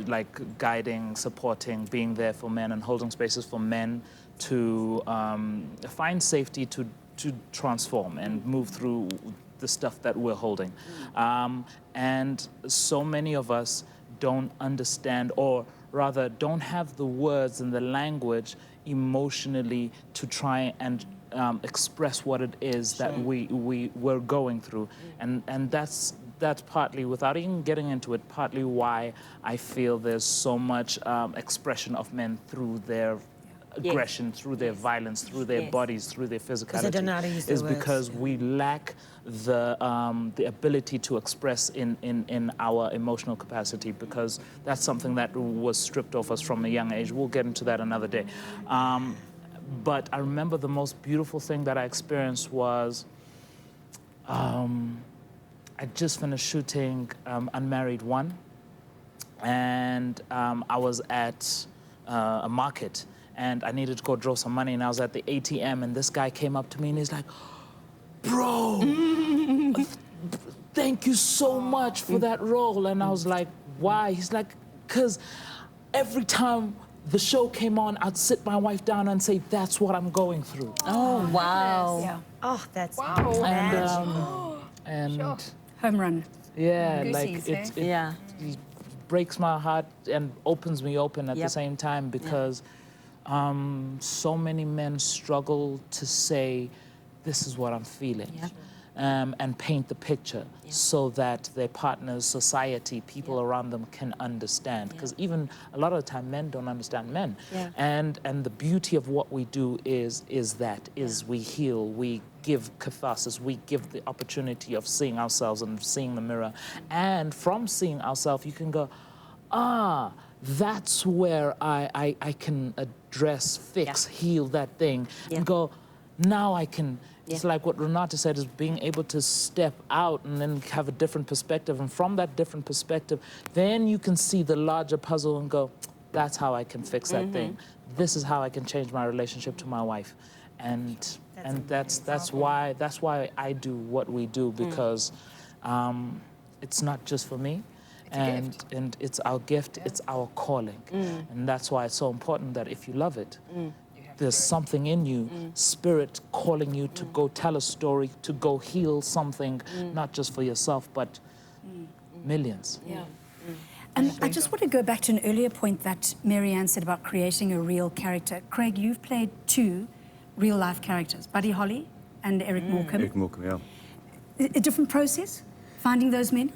like guiding, supporting, being there for men and holding spaces for men to find safety to transform and move through the stuff that we're holding. And so many of us don't understand, or rather don't have the words and the language emotionally to try and express what it is that we're going through. And that's partly, without even getting into it, partly why I feel there's so much expression of men through their aggression, through their violence, through their bodies, through their physicality. They don't know how to use their words. Because we lack the ability to express in our emotional capacity, because that's something that was stripped off us from a young age. We'll get into that another day. But I remember the most beautiful thing that I experienced was I just finished shooting Unmarried 1, and I was at a market, and I needed to go draw some money, and I was at the ATM, and this guy came up to me, and he's like, bro, thank you so much for that role. And I was like, why? He's like, because every time the show came on, I'd sit my wife down and say, that's what I'm going through. Oh, wow. Yeah. Oh, that's And Home run. yeah, Goosies, like eh? it breaks my heart and opens me open at the same time, because so many men struggle to say, this is what I'm feeling, and paint the picture so that their partners, society, people around them can understand. Because even a lot of the time, men don't understand men. And the beauty of what we do is we heal, we give catharsis, we give the opportunity of seeing ourselves and seeing the mirror. And from seeing ourselves, you can go, that's where I can address, fix, heal that thing, and go, now I can. It's like what Renata said, is being able to step out and then have a different perspective. And from that different perspective, then you can see the larger puzzle and go, that's how I can fix that thing. This is how I can change my relationship to my wife. And that's why I do what we do, because it's not just for me. And it's our gift, it's our calling. And that's why it's so important that if you love it, there's something in you, spirit calling you to go tell a story, to go heal something, not just for yourself, but millions. And I just want to go back to an earlier point that Marianne said about creating a real character. Craig, you've played 2 real-life characters, Buddy Holly and Eric Morecambe. Eric Morecambe, A different process, finding those men?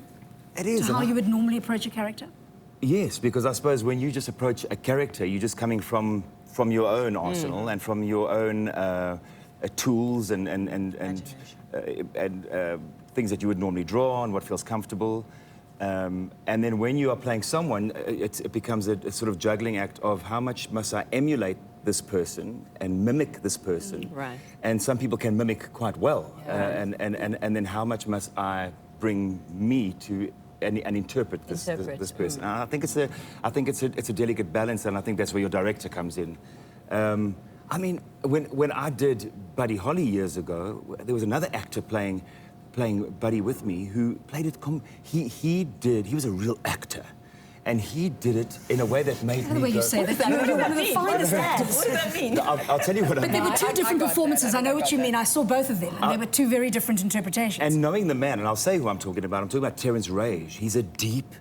It is. To how you would normally approach a character? Yes, because I suppose when you just approach a character, you're just coming from your own arsenal and from your own tools and things that you would normally draw on, what feels comfortable. And then when you are playing someone, it becomes a sort of juggling act of how much must I emulate this person and mimic this person. Right. And some people can mimic quite well. And then how much must I bring me to and interpret this person. And I think it's a delicate balance, and I think that's where your director comes in. I mean, when I did Buddy Holly years ago, there was another actor playing Buddy with me who played it. He was a real actor. And he did it in a way that made me The way you say that, you're one of the finest actors. What does that mean? I'll tell you what I mean. But there were 2 different performances. I know what you mean. I saw both of them, and they were 2 very different interpretations. And knowing the man, and I'll say who I'm talking about Terence Rage. He's a deep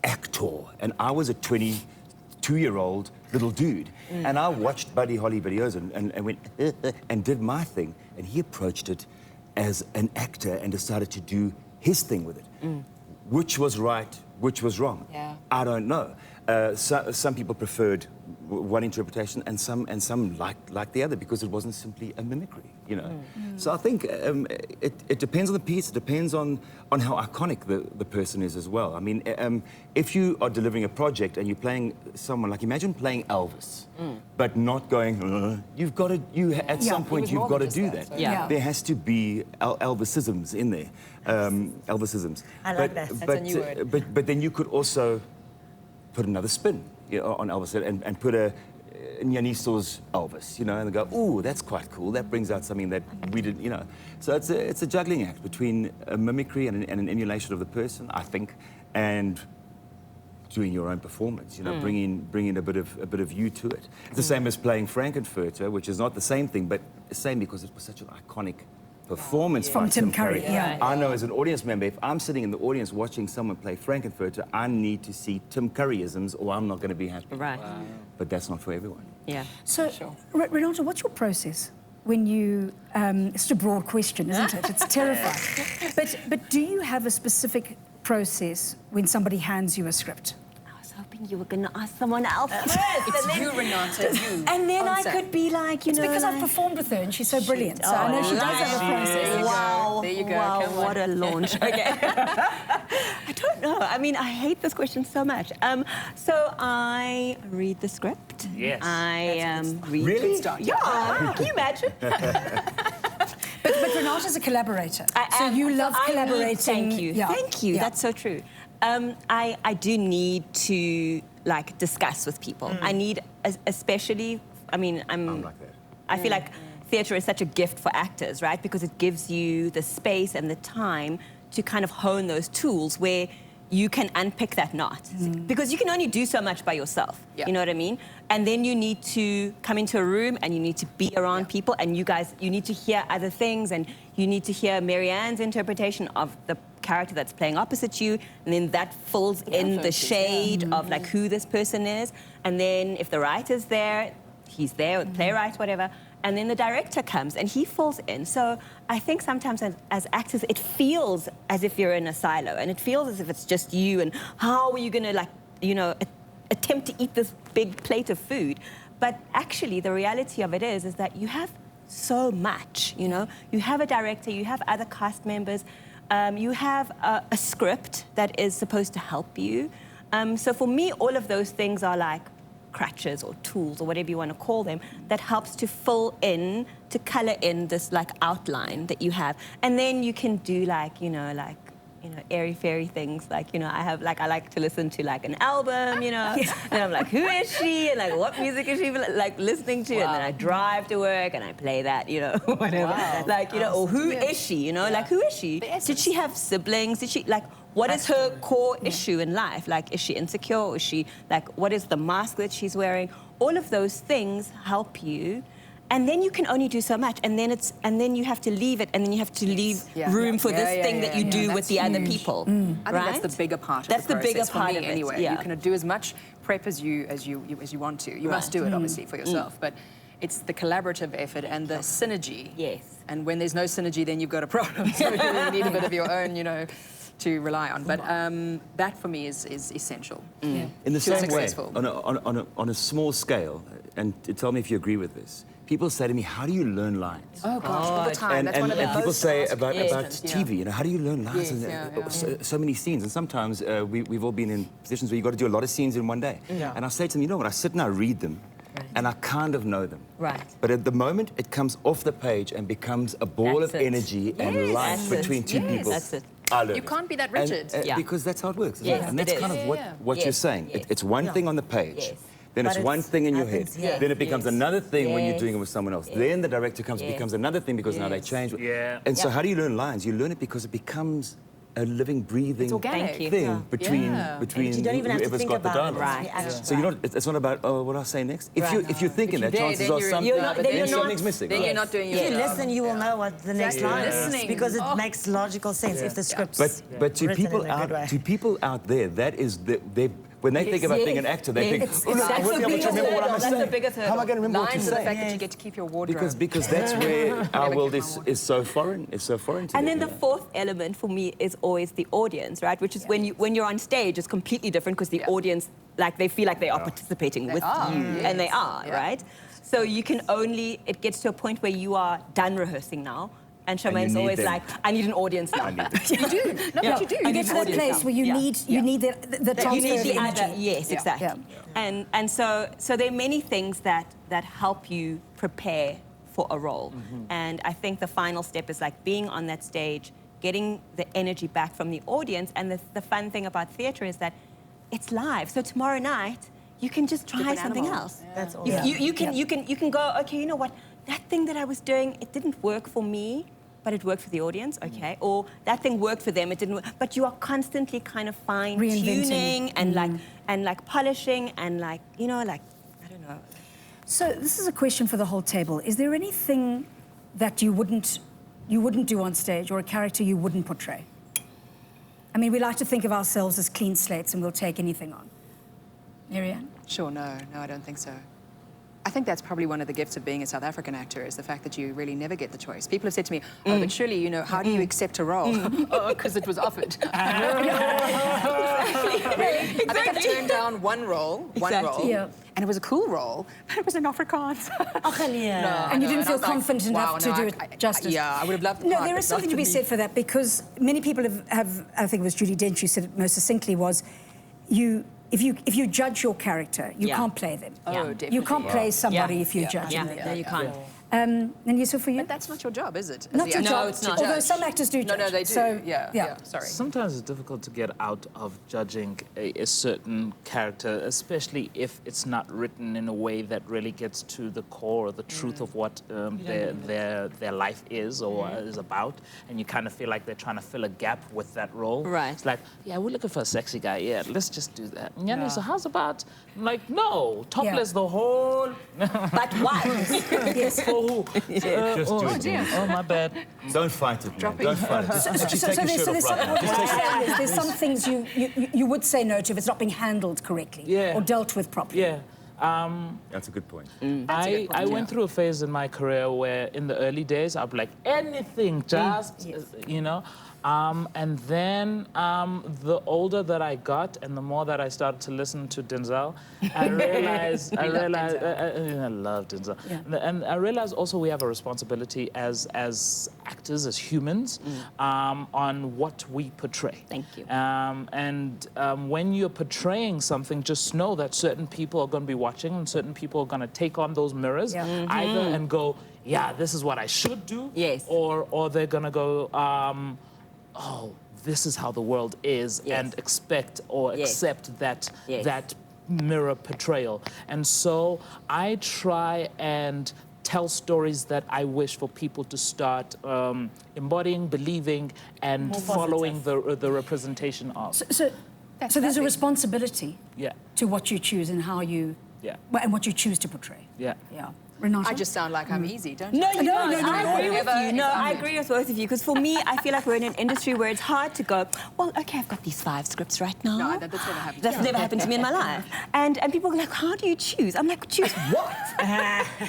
actor, and I was a 22 2-year-old little dude. And I watched Buddy Holly videos and went, and did my thing. And he approached it as an actor and decided to do his thing with it. Which was right, which was wrong? Yeah. I don't know. Some people preferred one interpretation, and some liked the other because it wasn't simply a mimicry, you know. So I think it depends on the piece. It depends on how iconic the person is as well. I mean, if you are delivering a project and you're playing someone, like imagine playing Elvis, but not going. You've got to. At some point, you've got to do that. Yeah. There has to be Elvisisms in there. Elvisisms. I like that. That's a new word. But then you could also put another spin, you know, on Elvis and put a Nyaniso's Elvis, you know, and they go, ooh, that's quite cool. That brings out something that we didn't, you know. So it's a juggling act between a mimicry and an emulation of the person, I think, and doing your own performance, you know, bringing a bit of you to it. It's the same as playing Frankenfurter, which is not the same thing, but the same because it was such an iconic performance From by Tim Curry, yeah. I know as an audience member, if I'm sitting in the audience watching someone play Frankenfurter, I need to see Tim Curryisms or I'm not going to be happy. Right. But that's not for everyone. Yeah. So, Renata, what's your process when you? It's such a broad question, isn't it? It's terrifying. But do you have a specific process when somebody hands you a script? I was hoping you were going to ask someone else first. It's you, Renata, you. And then Answer. I could be like, you It's know... because I've like, performed with her and she's so brilliant. So I know she does have a process. There you go. Wow, There you go. wow, Come on. what a launch. Okay. I don't know. I mean, I hate this question so much. So I read the script. Yes. I read Really? it. Yeah, can you imagine? But Renata's a collaborator. So you love I need- collaborating. Thank you. Yeah. Thank you. Yeah. That's so true. I do need to like discuss with people. I need, especially. I mean, I'm like that. I feel like theatre is such a gift for actors, right? Because it gives you the space and the time to kind of hone those tools where you can unpick that knot. Because you can only do so much by yourself. Yeah. You know what I mean? And then you need to come into a room and you need to be around people and you need to hear other things and you need to hear Marianne's interpretation of the character that's playing opposite you, and then that fills in the shade of like who this person is. And then if the writer's there, he's there, or the playwright, whatever. And then the director comes and he falls in. So I think sometimes as actors, it feels as if you're in a silo and it feels as if it's just you and how are you going to, like, you know, attempt to eat this big plate of food. But actually the reality of it is that you have so much, you know. You have a director, you have other cast members, you have a script that is supposed to help you. So for me, all of those things are like crutches or tools or whatever you want to call them that helps to fill in, to color in this like outline that you have. And then you can do like, you know, airy-fairy things. Like, you know, I like to listen to like an album, you know, and I'm like, who is she? And like, what music is she like listening to? And then I drive to work and I play that, you know, whatever. Like, you know, or who is she? You know, like, who is she? Did she have siblings? Did she, like, what is her core issue in life? Like, is she insecure? Or is she, like, what is the mask that she's wearing? All of those things help you. And then you can only do so much, and then you have to leave it, and then you have to leave room for this thing that you do with the other people. I think that's the bigger part of That's the the process bigger for part me of it, anyway. yeah. You can do as much prep as you want to. You must do it, obviously, for yourself. But it's the collaborative effort and the synergy. Yes. And when there's no synergy, then you've got a problem. So you really need a bit of your own, you know, to rely on. But that, for me, is essential. In the Feel same way, successful. on a small scale, and tell me if you agree with this, people say to me, how do you learn lines? Oh, gosh, all the time. That's one of the people most say asked about questions. TV, you know, how do you learn lines? Yes, And so many scenes, and sometimes we've all been in positions where you've got to do a lot of scenes in one day. And I say to them, you know what, I sit and I read them, and I kind of know them. Right. But at the moment, it comes off the page and becomes a ball That's of it. energy and life That's it. between two people. That's it. I learn You it. can't be that And, rigid. Yeah. Because that's how it works, isn't Yes, it? And it that's is. kind of what Yes, you're saying. yes. It's one thing on the page. Yes. Then But it's one it's thing in your head. happens, yeah. Then it becomes Yes. another thing when you're Yes. doing it with someone else. Yes. Then the director comes, it Yes. becomes another thing because now they Yes. change. Yeah. And so Yeah. how do you learn lines? You learn it because it becomes a living, breathing organic. Thank you. thing Yeah. between Yeah. between You don't even have to whoever's think got the about it. dialogue. Right. Yeah. So it's not about, oh, what do I say next? If you're thinking If that, you're chances there, are then something, you're not- then you're not- something's missing. Then right? you're not doing your If you job. listen, you will know what the next line Listening. is because it Oh. makes logical sense if the script's But to written people in a good way. out there, that is When they think about being an actor, they think, It's- oh, no, I that's won't the be able to biggest remember what I'm hurdle. That's the saying. biggest How am I hurdle. going to remember what to Lines are the say? fact that you get to keep your wardrobe. Because that's where our world is so foreign. It's so foreign to And them, then the yeah. fourth element for me is always the audience, right? Which is when you're on stage, it's completely different because the audience, like, they feel like they are participating with you, and they are, right? So you can only, it gets to a point where you are done rehearsing now, and Charmaine's need always them. like, I need an audience now. I need them. You do. No, but you do. You get to that place where you need the You transfer need of the energy. other, yes, exactly. And so there are many things that help you prepare for a role. And I think the final step is like being on that stage, getting the energy back from the audience. And the fun thing about theatre is that it's live. So tomorrow night, you can just try Different something animal. else. That's all. You can go, okay, you know what? That thing that I was doing, it didn't work for me, but it worked for the audience, okay? Or that thing worked for them, it didn't work. But you are constantly kind of fine-tuning and like polishing and like, you know, like, I don't know. So this is a question for the whole table. Is there anything that you wouldn't do on stage, or a character you wouldn't portray? I mean, we like to think of ourselves as clean slates and we'll take anything on. Marianne? Sure, no, I don't think so. I think that's probably one of the gifts of being a South African actor, is the fact that you really never get the choice. People have said to me, oh, but surely, you know, how do you accept a role? Oh, because it was offered. Really? I think I turned down one role, Yeah. and it was a cool role, but it was in Afrikaans. And you didn't feel confident enough to do it justice. Yeah, I would have loved the No, part, there but is something not to be me. said for that, because many people have I think it was Judi Dench who said it most succinctly, was if you judge your character, you can't play them. Oh, Yeah. definitely. You can't play somebody if you judge Yeah, them. no, you can't. And Yusuf, for you? But that's not your job, is it? as Not the your actor? job. No, it's not. Although Judge. some actors do judge. No, they do. So, yeah, sorry. Sometimes it's difficult to get out of judging a certain character, especially if it's not written in a way that really gets to the core or the truth of what their life is or is about, and you kind of feel like they're trying to fill a gap with that role. Right. It's like, yeah, we're looking for a sexy guy. Yeah, let's just do that. Yeah. So how's about, like, no, topless the whole. But what? yes. For who? Just do it. dear. Oh, my bad. Don't fight it, man. Don't fight it. Just take your shirt off right now. Just take it. There's some things you would say no to if it's not being handled correctly or dealt with properly. Yeah. That's a good point. I went through a phase in my career where in the early days I'd be like, anything, just, you know. And then the older that I got and the more that I started to listen to Denzel, I realized, I love Denzel. Yeah. And I realized also we have a responsibility as actors, as humans, on what we portray. Thank you. When you're portraying something, just know that certain people are going to be watching and certain people are going to take on those mirrors either and go, yeah, this is what I should do. Yes. Or they're going to go, oh, this is how the world is, and expect or accept that that mirror portrayal. And so I try and tell stories that I wish for people to start embodying, believing, and following the representation of. So there's a responsibility to what you choose and how you and what you choose to portray. Yeah. Renata? I just sound like I'm easy, don't No, I? you don't. I agree with Whatever you. is No, on I it. agree with both of you. Because for me, I feel like we're in an industry where it's hard to go, well, okay, I've got these 5 scripts right now. No, that's never happened. That's never happened to me in my life. And people are like, how do you choose? I'm like, choose what?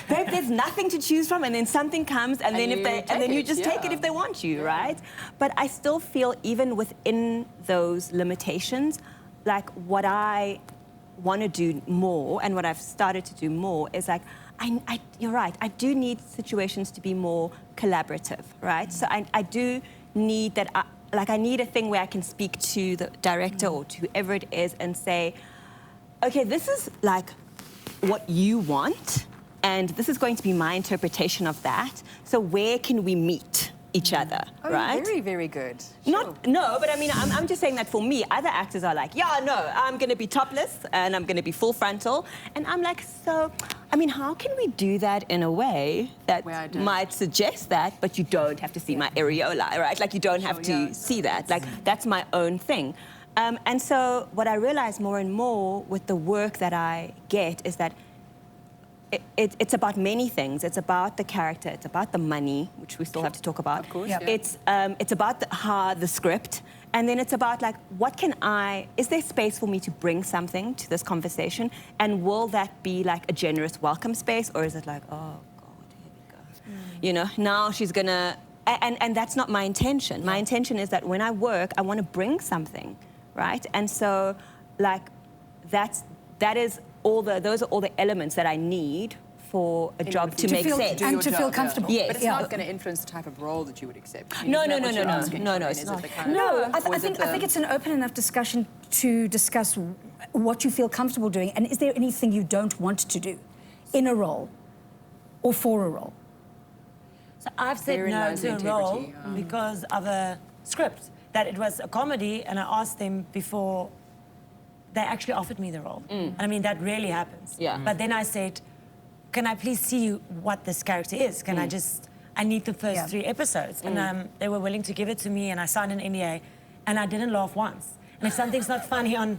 Babe, there's nothing to choose from, and then something comes, and then you just take it if they want you, right? But I still feel even within those limitations, like what I want to do more, and what I've started to do more is like, you're right, I do need situations to be more collaborative, right? So I do need that, I need a thing where I can speak to the director or to whoever it is and say, okay, this is like what you want, and this is going to be my interpretation of that. So where can we meet each other, right? Very, very good. No, but I mean, I'm just saying that for me, other actors are like, yeah, no, I'm going to be topless and I'm going to be full frontal. And I'm like, so, I mean, how can we do that in a way that might suggest that, but you don't have to see my areola, right? Like, you don't have to see that. Like, that's my own thing. And so what I realize more and more with the work that I get is that it's about many things. It's about the character. It's about the money, which we still have to talk about. Of course. Yeah. It's about how the script, And then it's about like, is there space for me to bring something to this conversation? And will that be like a generous welcome space? Or is it like, oh God, here we go. You know, now she's gonna, and that's not my intention. My intention is that when I work, I want to bring something, right? And so like, those are all the elements that I need for a job to make sense. And to feel comfortable. Yes. But it's not going to influence the type of role that you would accept. No, Isn't that what you're no, asking? no, I mean, it's is not. it the kind of- No, I or is it think it's an open enough discussion to discuss what you feel comfortable doing, and is there anything you don't want to do in a role or for a role? So I've said Therein no lies the to a role integrity, because of a script, that it was a comedy, and I asked them before they actually offered me the role. And I mean, that rarely happens. Yeah. But then I said, can I please see what this character is? Can I need the first 3 episodes. And they were willing to give it to me, and I signed an NDA, and I didn't laugh once. And if something's not funny I'm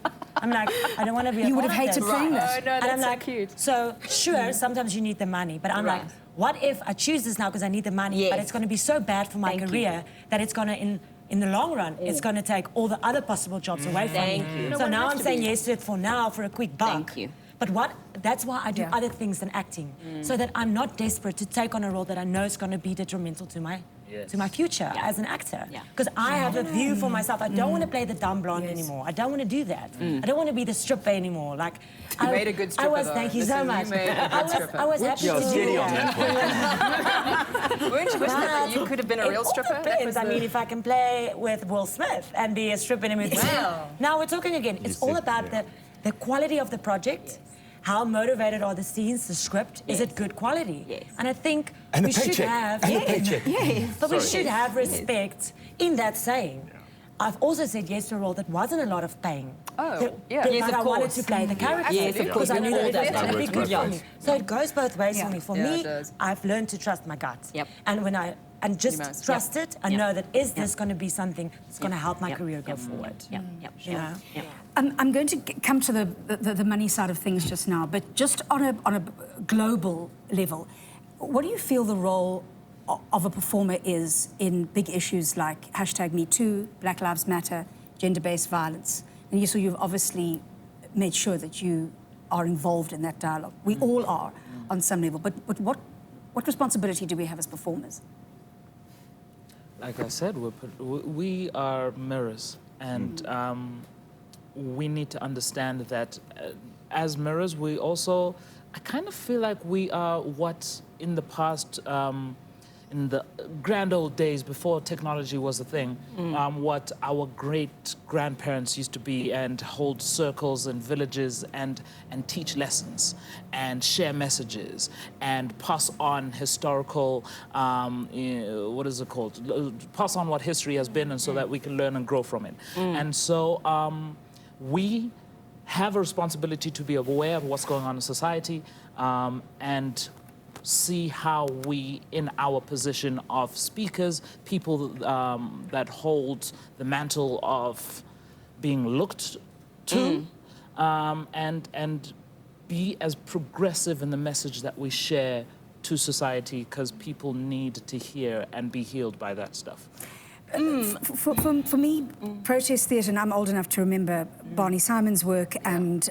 like, I don't want to be a You would have part of hated this. playing that. Oh, no, And that's I'm so like, cute. so sure, sometimes you need the money, but I'm like, what if I choose this now because I need the money, but it's going to be so bad for my career that it's going to, in the long run, it's going to take all the other possible jobs away from me. Thank you. So now I'm saying yes to it for now, for a quick buck. Thank you. But that's why I do other things than acting, so that I'm not desperate to take on a role that I know is going to be detrimental to my future as an actor. Because I have a view for myself. I don't want to play the dumb blonde anymore. I don't want to do that. I don't want to be the stripper anymore. Like, You made a good stripper, Thank you though. so Listen, much. you made a good stripper. I was happy You're to do steady on that. that one. Weren't you wishing that you could have been a real stripper? It all depends. I mean, if I can play with Will Smith and be a stripper in a movie. Wow. Now we're talking again. It's all about the quality of the project. How motivated are the scenes, the script? Is it good quality? Yes. And I think And we the should paycheck. have... And the paycheck. But we should have respect in that saying. I've also said yes to a role that wasn't a lot of paying. Oh, But Yes, of I wanted course. to play the character. Yes, of course. Because I knew that it was That going to be works good both for ways. me. So it goes both ways for me. For Yeah, me, it does. I've learned to trust my gut. Yep. And when I just must. trust it and know that is this going to be something that's going to help my career go forward. Yep. You know? I'm going to come to the money side of things just now, but just on a global level, what do you feel the role of a performer is in big issues like #MeToo, Black Lives Matter, gender-based violence? And you've obviously made sure that you are involved in that dialogue. We all are on some level, but what responsibility do we have as performers? Like I said, we are mirrors, and we need to understand that as mirrors, I kind of feel like we are what in the past, in the grand old days before technology was a thing, what our great-grandparents used to be and hold circles in villages and teach lessons and share messages and pass on historical, what is it called? Pass on what history has been and so that we can learn and grow from it. And so we have a responsibility to be aware of what's going on in society and see how we, in our position of speakers, people that hold the mantle of being looked to, and be as progressive in the message that we share to society, because people need to hear and be healed by that stuff. For me, protest theatre, and I'm old enough to remember Barney Simon's work and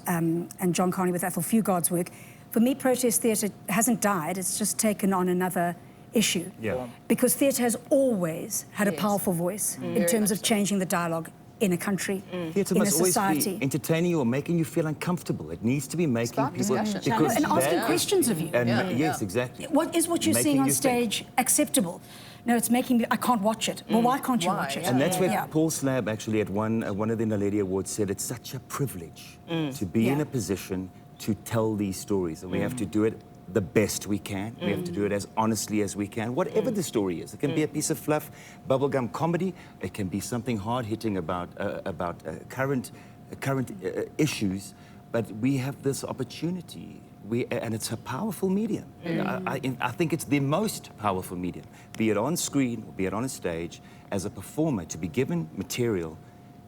John Carney with Ethel Fugard's work. For me, protest theatre hasn't died, it's just taken on another issue. Yeah. Because theatre has always had a powerful voice in Very terms much of changing the dialogue in a country, Theatre in a must always society. be entertaining or making you feel uncomfortable. It needs to be making Spark people... discussion. Because And asking that- questions of you. And Yeah. yes, exactly. What is what you're Making seeing on you think. stage acceptable? No, it's making me, I can't watch it. Well, why can't you Why? watch it? Yeah. And that's where Yeah. Paul Slab actually at one of the Naledi Awards said it's such a privilege to be in Yeah. a position to tell these stories, and we have to do it the best we can. We have to do it as honestly as we can, whatever the story is. It can be a piece of fluff, bubblegum comedy. It can be something hard-hitting about current issues. But we have this opportunity, and it's a powerful medium. I think it's the most powerful medium, be it on screen or be it on a stage, as a performer, to be given material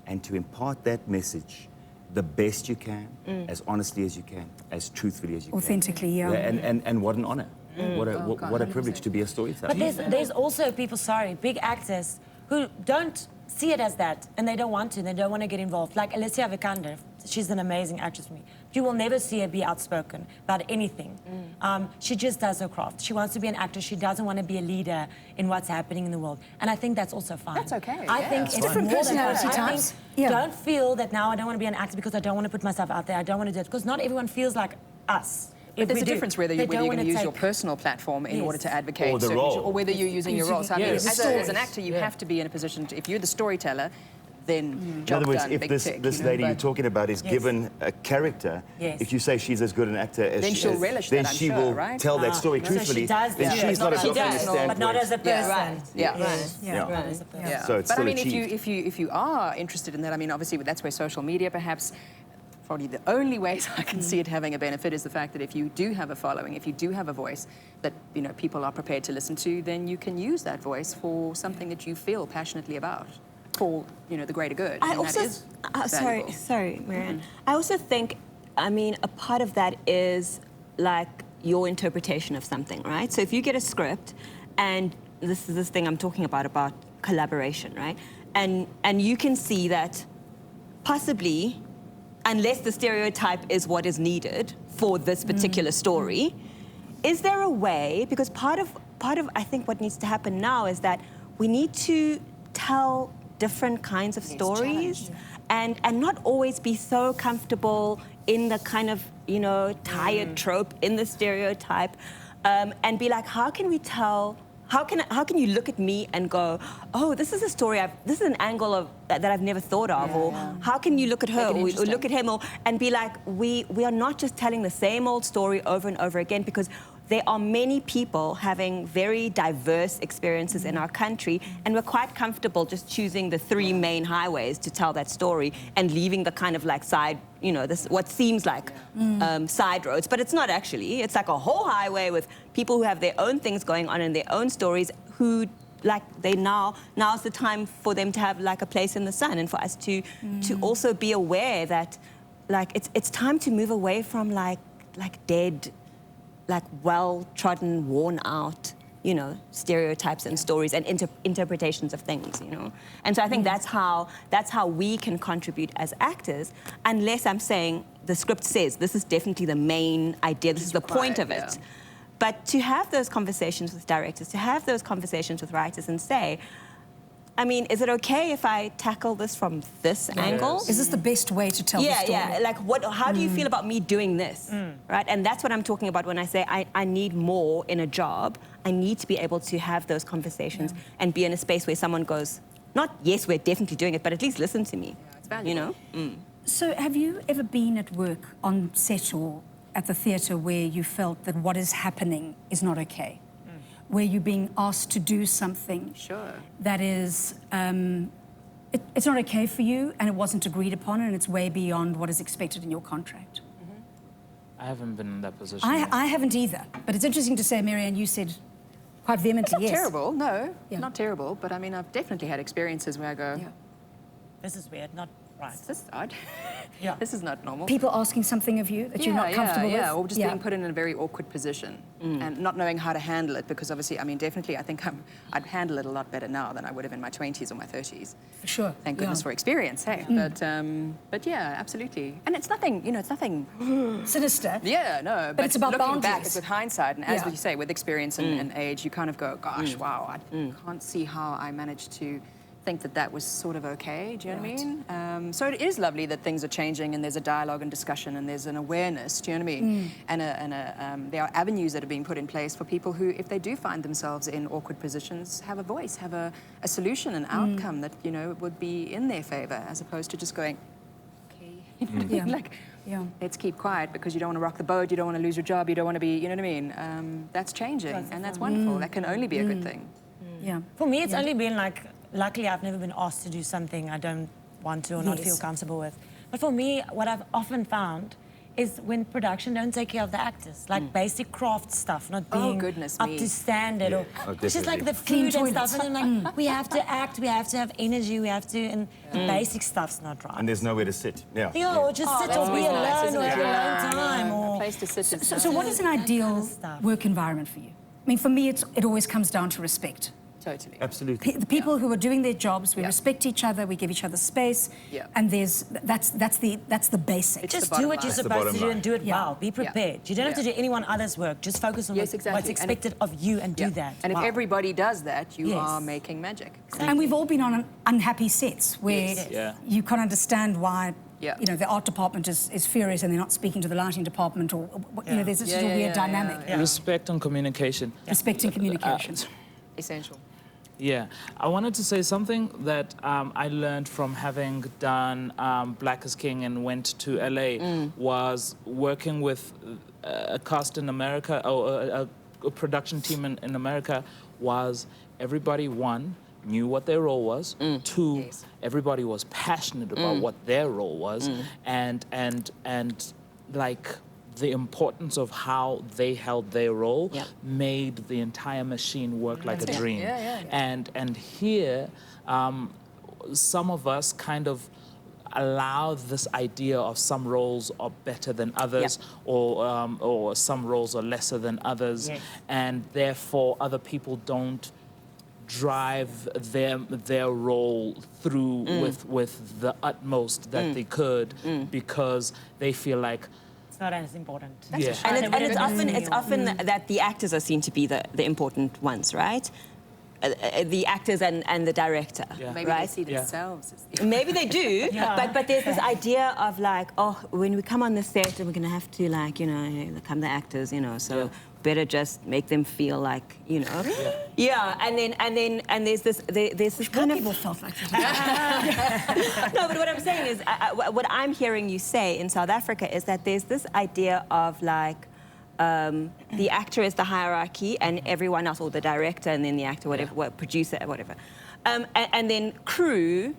and to impart that message the best you can, as honestly as you can, as truthfully as you Authentically, can. yeah. And what an honor. What a privilege to be a But storyteller. there's also people, big actors who don't see it as that, and they don't want to. They don't want to get involved. Like Alicia Vikander, she's an amazing actress for me. You will never see her be outspoken about anything. She just does her craft. She wants to be an actress. She doesn't want to be a leader in what's happening in the world. And I think that's also fine. That's okay, I yeah. think It's it's different more than fine. personality I types. think Yeah. don't feel that now I don't want to be an actor because I don't want to put myself out there. I don't want to do it because not everyone feels like us. But there's a difference whether you're going to use your take... personal platform in order to advocate Or the certain role. issues, or whether you're using your role. So I mean, Yes. as an actor, you have to be in a position to, if you're the storyteller, then In job other words, done, if big this, tick, this you know, lady you're but talking about is Yes. given a character, Yes. if you say she's as good an actor as Then she she'll is, relish then that, I'm she sure, will right? tell that story So truthfully. she does, then yeah. she's not a She doctor in does, the but not as a person. Yeah, right. Yeah. Yes. Yeah. Not as a person. Yeah. So it's but still I mean, achieved. if you are interested in that, I mean, obviously that's where social media perhaps. Probably the only ways I can see it having a benefit is the fact that if you do have a following, if you do have a voice that people are prepared to listen to, then you can use that voice for something that you feel passionately about, for the greater good. I and also, that is valuable. sorry, Marianne. I also think, I mean, a part of that is like your interpretation of something, right? So if you get a script, and this is this thing I'm talking about collaboration, right? And you can see that possibly, unless the stereotype is what is needed for this particular story, is there a way? Because part of I think what needs to happen now is that we need to tell different kinds of stories, and not always be so comfortable in the kind of tired trope, in the stereotype, and be like, how can we tell? How can you look at me and go, oh, this is a story, this is an angle that I've never thought of, or how can you look at her or look at him and be like, we are not just telling the same old story over and over again, because there are many people having very diverse experiences in our country, and we're quite comfortable just choosing the 3 main highways to tell that story and leaving the kind of like side, this what seems like side roads, but it's not actually. It's like a whole highway with people who have their own things going on in their own stories, who now's the time for them to have like a place in the sun, and for us to also be aware that like it's time to move away from like dead, like well-trodden, worn-out, stereotypes and stories and interpretations of things, And so I think that's how we can contribute as actors, unless I'm saying the script says this is definitely the main idea, this is the point of it. But to have those conversations with directors, to have those conversations with writers and say, I mean, is it okay if I tackle this from this angle? Is this the best way to tell the story? Yeah. Like, how do you feel about me doing this, right? And that's what I'm talking about when I say I need more in a job. I need to be able to have those conversations and be in a space where someone goes, not yes, we're definitely doing it, but at least listen to me. Yeah, it's valuable. So have you ever been at work on set or at the theatre where you felt that what is happening is not okay? Where you're being asked to do something that is, it's not okay for you, and it wasn't agreed upon, and it's way beyond what is expected in your contract. I haven't been in that position. I haven't either, but it's interesting to say, Marianne, you said quite vehemently It's not yes. terrible, no, not terrible, but I mean, I've definitely had experiences where I go, This is weird, not right. this is odd. Yeah. This is not normal. People asking something of you that you're not comfortable with? or just being put in a very awkward position and not knowing how to handle it, because obviously, I mean, definitely, I think I'd handle it a lot better now than I would have in my 20s or my 30s. For sure. Thank goodness for experience, hey? But yeah, absolutely. And it's nothing, it's nothing... Sinister. Yeah, no, but it's about looking back, boundaries. it's with hindsight, and as you say, with experience and age, you kind of go, gosh, wow, I can't see how I managed to think that was sort of okay, do you know what I mean? So it is lovely that things are changing and there's a dialogue and discussion and there's an awareness, do you know what I mean? And there are avenues that are being put in place for people who, if they do find themselves in awkward positions, have a voice, have a solution, an outcome that, would be in their favor, as opposed to just going, okay, you know what I mean? Like, let's keep quiet because you don't want to rock the boat, you don't want to lose your job, you don't want to be, you know what I mean? That's changing, and that's wonderful. That can only be a good thing. Yeah. For me, it's only been like, luckily I've never been asked to do something I don't want to or not feel comfortable with. But for me, what I've often found is when production don't take care of the actors, like basic craft stuff, not being up to standard, or it's just like the food and stuff. And then like, we have to act, we have to have energy, we have to, and the basic stuff's not right. And there's nowhere to sit. Yeah. Or just sit or be alone or have your own time. A Or place to sit. So what is an ideal work environment for you? I mean, for me, it always comes down to respect. Totally. Absolutely. The people who are doing their jobs, we respect each other, we give each other space, and that's the basic. Just bottom do what line. you're That's the supposed to bottom do line. and do it well. Be prepared. You don't have to do anyone else's work. Just focus on Yes, what's exactly. expected of you and do that. And if Wow. everybody does that, you Yes. are making magic. And we've all been on unhappy sets where Yes. Yeah. you can't understand why Yeah. the art department is furious and they're not speaking to the lighting department, or there's this little weird dynamic. Respect and communication. Respect and communication. Essential. Yeah, I wanted to say something that I learned from having done Black is King and went to LA was working with a cast in America, or a production team in America, was everybody, one, knew what their role was, two, Yes. everybody was passionate about what their role was, and like the importance of how they held their role made the entire machine work like a dream. And here, some of us kind of allow this idea of some roles are better than others, or some roles are lesser than others, and therefore other people don't drive their role through with the utmost that they could, because they feel like It's not as important. yeah. And it's often that the actors are seen to be the important ones, right? The actors and the director, Maybe right? they see themselves as the Maybe they do, but there's this idea of like, oh, when we come on the set, and we're gonna have to like, come the actors, so better just make them feel like, and there's this kind of People felt like that. no, but what I'm saying is, what I'm hearing you say in South Africa is that there's this idea of like, the actor is the hierarchy, and everyone else, or the director, and then the actor, whatever, producer, whatever, and then crew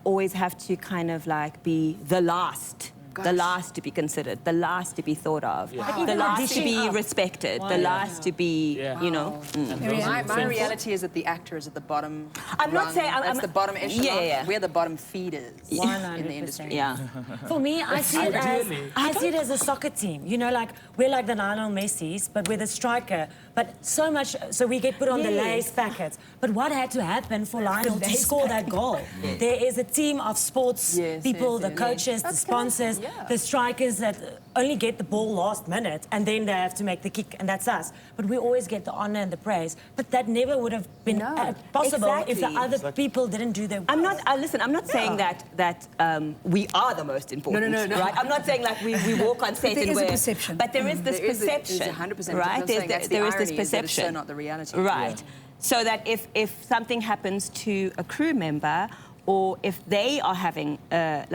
always have to kind of like be the last. The last to be considered, the last to be thought of, the last to be respected, the last to be, My reality is that the actor is at the bottom. I'm not rung. saying- That's the bottom echelon. Yeah. We're the bottom feeders in the 100%. industry. Yeah. For me, I see it as a soccer team. Like we're like the Lionel Messis, but we're the striker. But so much, so we get put on the lace packets. But what had to happen for Lionel to score that goal? There is a team of sports people, the coaches, the sponsors, the strikers that only get the ball last minute, and then they have to make the kick, and that's us. But we always get the honor and the praise. But that never would have been possible if the Exactly. other people didn't do their work. I'm not. Listen, I'm not saying that we are the most important. No. Right? I'm not saying like we walk on set There and is a we're. perception. But there is this There is perception, 100%. right? I'm saying that's the There is this irony, is that it's perception. so not the reality. Right. So that if something happens to a crew member, or if they are having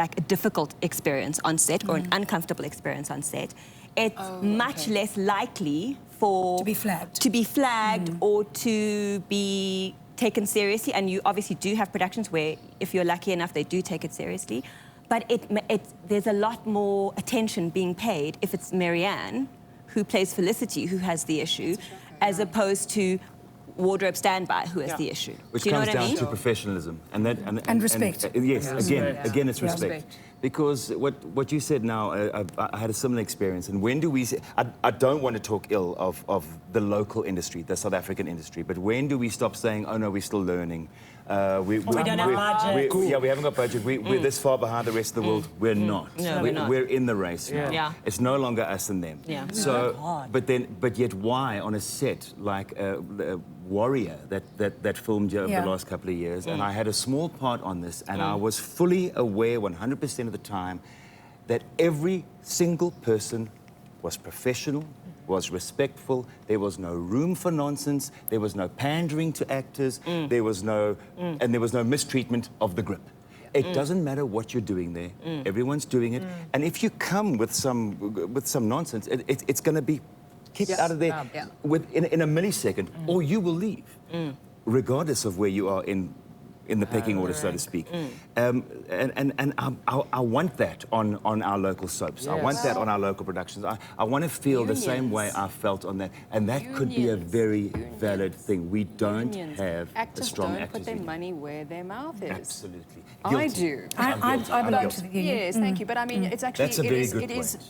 like a difficult experience on set or an uncomfortable experience on set, it's much less likely for To be flagged. or to be taken seriously. And you obviously do have productions where, if you're lucky enough, they do take it seriously. But there's a lot more attention being paid if it's Marianne, who plays Felicity, who has the issue, as opposed to wardrobe standby, who has the issue. Which do you know comes what I down mean? to professionalism And respect. Yes, again, it's respect. Respect. Because what you said now, I had a similar experience. And when do we say, I don't want to talk ill of the local industry, the South African industry, but when do we stop saying, oh no, we're still learning? We don't have budget. We haven't got budget. We're this far behind the rest of the world. We're not. No, we're not. We're in the race now. Yeah. It's no longer us and them. Yeah. So, but yet why on a set like Warrior that filmed over the last couple of years, and I had a small part on this, and I was fully aware 100% of the time that every single person was professional, was respectful. There was no room for nonsense. There was no pandering to actors. There was no mistreatment of the grip. It doesn't matter what you're doing there. Everyone's doing it. And if you come with some nonsense, it's going to be kicked out of there in a millisecond, or you will leave, regardless of where you are in the pecking order, so to speak. And I want that on our local soaps. I want that on our local productions. I want to feel the same way I felt on that. And that could be a very valid thing. We don't have a strong don't put their union. money where their mouth is. Absolutely. I Guilty. do. I belong to the union. Yes, thank you. But I mean, it's actually That's a very good it is point.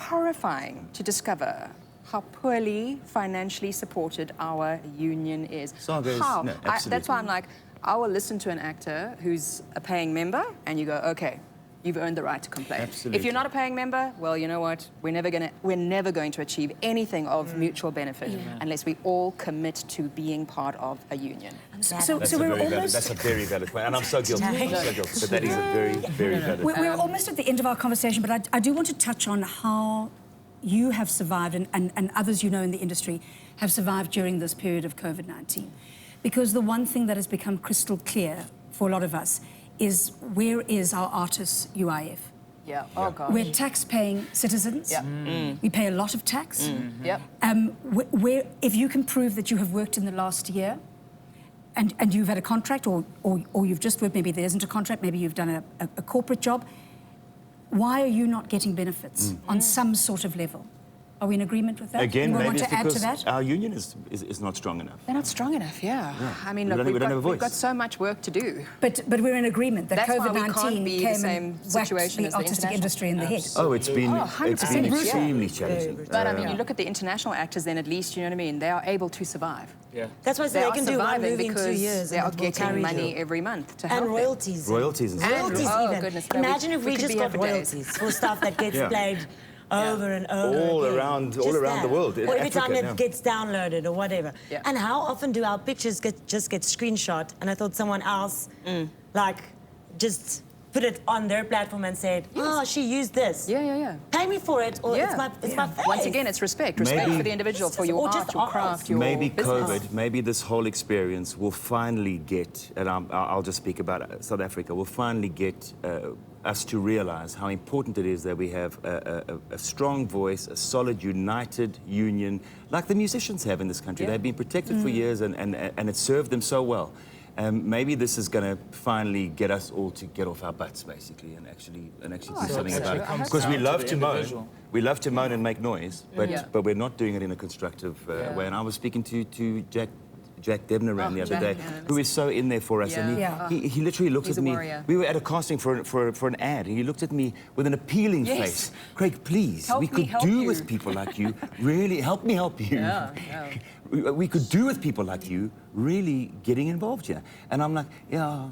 horrifying to discover how poorly financially supported our union is. Saga is- How? no, absolutely. That's why I'm like, I will listen to an actor who's a paying member, and you go, okay, you've earned the right to complain. Absolutely. If you're not a paying member, well, you know what? We're never going to achieve anything of mutual benefit unless we all commit to being part of a union. So That's, we're that's almost a very valid point, and I'm so guilty. I'm so guilty, but that is a very, very valid point. we're almost at the end of our conversation, but I do want to touch on how you have survived and others you know in the industry have survived during this period of COVID-19. Because the one thing that has become crystal clear for a lot of us is where is our artists' UIF? Yeah. Oh, God. We're tax-paying citizens. Yeah. We pay a lot of tax. Yep. Where, if you can prove that you have worked in the last year and you've had a contract or you've just worked, maybe there isn't a contract, maybe you've done a corporate job, why are you not getting benefits on some sort of level? Are we in agreement with that? Again, Anyone maybe want it's to add to because that? our union is not strong enough. They're not strong enough, yeah. I mean, We look, don't- we don't have a we've got voice. so much work to do. But we're in agreement that That's why we can't COVID-19 be the came same and whacked situation the as the artistic international. industry in the head. Oh, it's been 100%. extremely challenging. But I mean, you look at the international actors, then at least, you know what I mean, they are able to survive. Yeah. That's why They they are can do one surviving movie in 2 because years. they and are it will getting carry money through. every month to help And them. royalties. Royalties and stuff. Royalties Oh, even. goodness, no, Imagine if we we could just be got here for days. royalties for stuff that gets Yeah. played over and over All again. around Just the world, in Or every time Africa, it yeah. gets downloaded or whatever. Yeah. And how often do our pictures just get screenshot and I thought someone else like just put it on their platform and said, oh, she used this. Yeah. Pay me for it or it's my face. Once again, it's respect. Respect Maybe- for the individual, for your Or art, just your art. craft, your Maybe business. COVID, maybe this whole experience will finally get, and I'll just speak about South Africa, will finally get us to realize how important it is that we have a strong voice, a solid, united union, like the musicians have in this country. Yeah. They've been protected for years and it served them so well. Maybe this is going to finally get us all to get off our butts, basically, and actually do something so about it it. comes Because we down to love the to moan. individual. We love to moan and make noise, but Yeah. but we're not doing it in a constructive way. And I was speaking to Jack Debnaran the other Jack, day, yeah, who is so in there for us, and Yeah. he literally looked He's at a me. warrior. We were at a casting for an ad, and he looked at me with an appealing Yes. face. Craig, please, Help we me could help do you." with people like you. Really, help me help you. Yeah. We could do with people like you really getting involved here. And I'm like, yeah.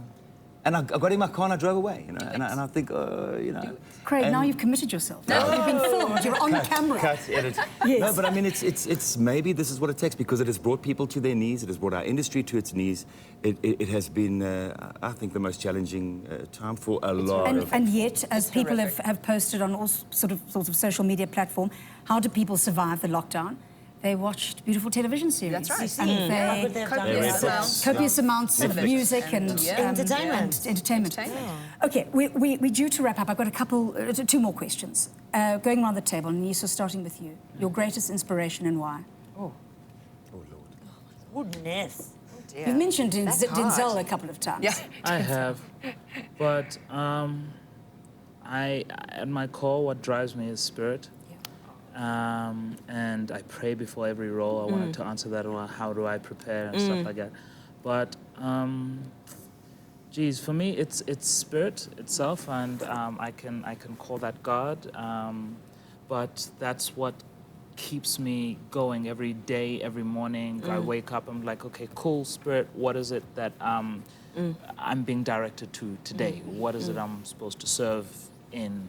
And I got in my car and I drove away, you know. And I think, you know. Craig, and- now you've committed yourself. You've been filmed. You're on the camera. Cut, edit. Yes. No, but I mean, it's maybe this is what it takes because it has brought people to their knees. It has brought our industry to its knees. It has been, I think, the most challenging time for a lot of. And yet, as people have posted on all sorts of social media platform, how do people survive the lockdown? They watched beautiful television series. That's right. And Yeah, but they they've done They read this. books. copious amounts of music and Entertainment. and entertainment. Okay, we're due to wrap up. I've got a couple, two more questions. Going around the table, Nisa, starting with you. Your greatest inspiration and why? Oh, Lord. Goodness. You've mentioned That's hard. Denzel a couple of times. Yeah. I have, but at my core, what drives me is spirit. And I pray before every role. I wanted to answer that, or how do I prepare and stuff like that. But, geez, for me, it's spirit itself, and I can call that God. But that's what keeps me going every day, every morning. I wake up, I'm like, okay, cool, spirit, what is it that I'm being directed to today? What is it I'm supposed to serve in?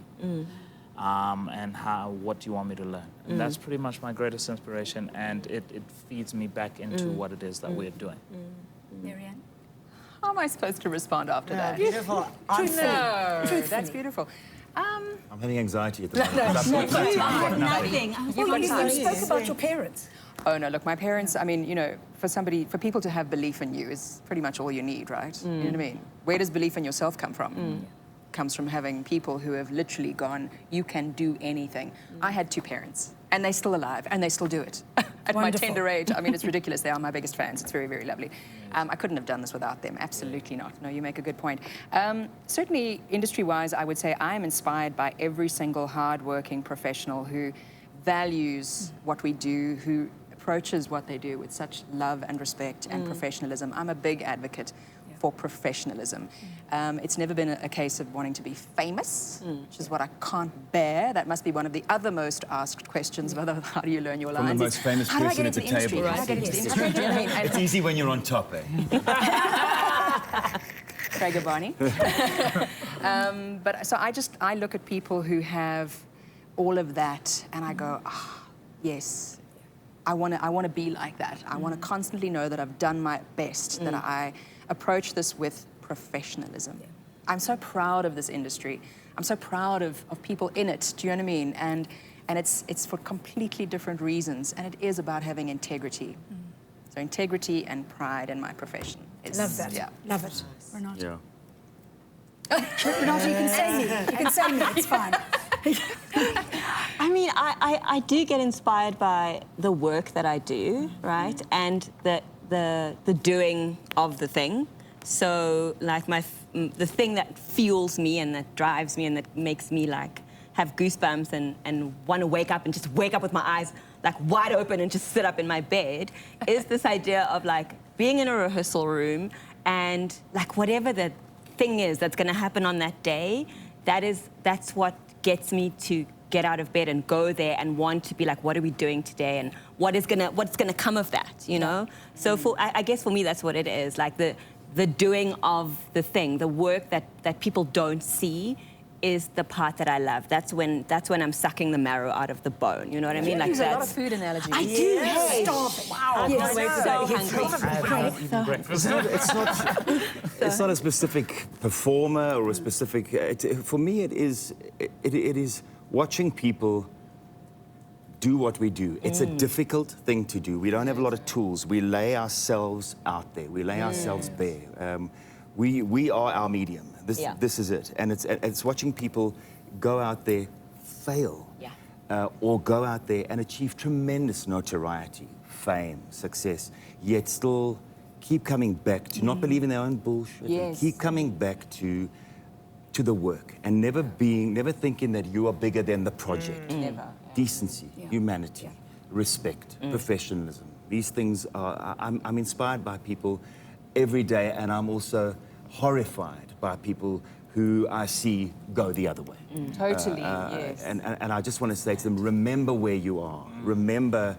And what do you want me to learn? And that's pretty much my greatest inspiration, and it feeds me back into what it is that we're doing. Marianne? How am I supposed to respond after that? Beautiful. No, that's beautiful. I'm having anxiety at the moment. Nothing. got You time. spoke about your parents. Oh no, look, my parents, I mean, you know, for people to have belief in you is pretty much all you need, right? You know what I mean? Where does belief in yourself come from? Comes from having people who have literally gone, you can do anything. I had two parents, and they're still alive, and they still do it. At my Wonderful. tender age, I mean, it's ridiculous. They are my biggest fans. It's very, very lovely. I couldn't have done this without them. Absolutely not. No, you make a good point. Certainly, industry-wise, I would say I am inspired by every single hard-working professional who values what we do, who approaches what they do with such love and respect and professionalism. I'm a big advocate for professionalism. It's never been a case of wanting to be famous, which is what I can't bear. That must be one of the other most asked questions of how do you learn your From lines. the most famous How do I person get at the into the industry? table. How do I get into the industry? Do you know what I mean? It's easy when you're on top, eh? Craig Barney. But so I look at people who have all of that and I go, yes, I want to be like that. I want to constantly know that I've done my best, that I approach this with professionalism. Yeah. I'm so proud of this industry. I'm so proud of people in it, do you know what I mean? And it's for completely different reasons, and it is about having integrity. So integrity and pride in my profession. Love that. Yeah. Love it. Renata. Yeah. Renata, you can say me. You can say me. It's fine. I mean, I do get inspired by the work that I do, right? And the doing of the thing. So, like, the thing that fuels me and that drives me and that makes me, like, have goosebumps and want to wake up and just wake up with my eyes, like, wide open and just sit up in my bed is this idea of, like, being in a rehearsal room and, like, whatever the thing is that's going to happen on that day, that's what gets me to get out of bed and go there and want to be like, what are we doing today and what's gonna come of that, you know? So I guess for me that's what it is, like the doing of the thing, the work that people don't see is the part that I love. That's when I'm sucking the marrow out of the bone. You know what I mean? Like that's a lot of food analogies. I do. Hey. Wow. Yes. So hungry. It's not a specific performer or a specific. For me, it is watching people do what we do. It's a difficult thing to do. We don't have a lot of tools. We lay ourselves out there. We lay ourselves bare. We are our medium. This is it. And it's watching people go out there, fail, or go out there and achieve tremendous notoriety, fame, success, yet still keep coming back to not believe in their own bullshit. And keep coming back to the work and never thinking that you are bigger than the project. Never. Decency, humanity, respect, professionalism. These things are, I'm inspired by people every day, and I'm also horrified by people who I see go the other way. Totally, yes. And I just want to say to them, remember where you are, remember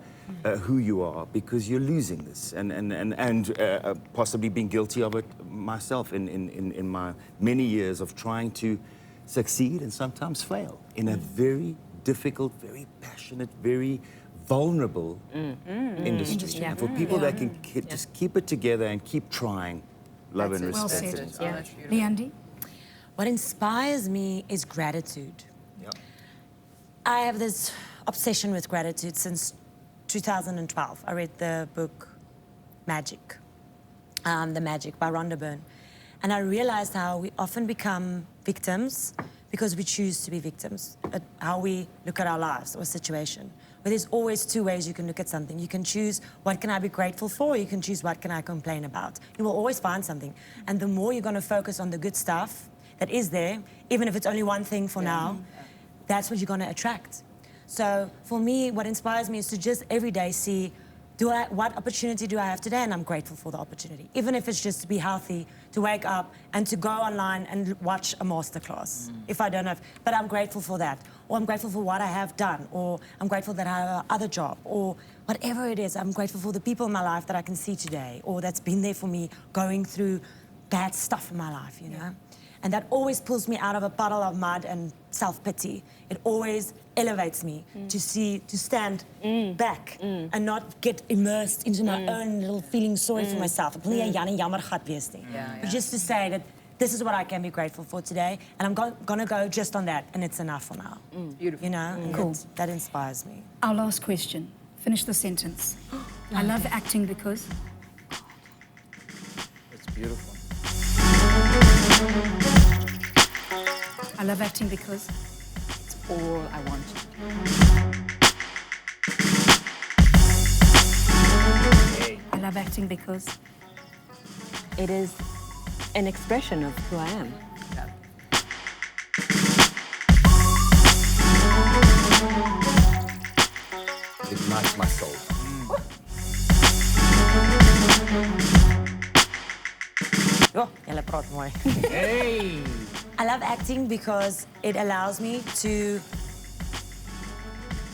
who you are, because you're losing this, and possibly being guilty of it myself in my many years of trying to succeed and sometimes fail in a very difficult, very passionate, very vulnerable industry. And for people that can just keep it together and keep trying, love and Well respect. said. Leandy? What inspires me is gratitude. Yep. I have this obsession with gratitude since 2012. I read the book Magic, The Magic by Rhonda Byrne. And I realized how we often become victims because we choose to be victims at how we look at our lives or situation. But there's always two ways you can look at something. You can choose what can I be grateful for, or you can choose what can I complain about. You will always find something. And the more you're gonna focus on the good stuff that is there, even if it's only one thing for now, that's what you're gonna attract. So for me, what inspires me is to just every day see, what opportunity do I have today? And I'm grateful for the opportunity. Even if it's just to be healthy, to wake up and to go online and watch a masterclass, if I don't know, but I'm grateful for that. Or I'm grateful for what I have done, or I'm grateful that I have another job, or whatever it is, I'm grateful for the people in my life that I can see today, or that's been there for me going through bad stuff in my life, you know? And that always pulls me out of a puddle of mud and self-pity. It always elevates me to stand back and not get immersed into my own little feeling sorry for myself. But just to say that this is what I can be grateful for today, and I'm gonna go just on that, and it's enough for now. Beautiful. You know, and Cool. that inspires me. Our last question. Finish the sentence. I love acting because... It's beautiful. I love acting because... It's all I want. I love acting because... it is an expression of who I am. It ignites my soul. Oh, julle praat mooi. Hey! I love acting because it allows me to,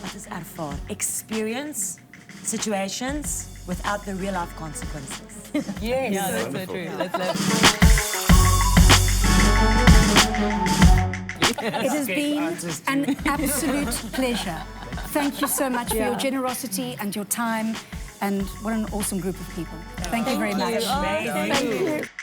what is ervaar? Experience situations without the real life consequences. Yes. Yeah, that's so true. That's It has been an absolute pleasure. Thank you so much for your generosity and your time, and what an awesome group of people. Thank you very much. Thank you.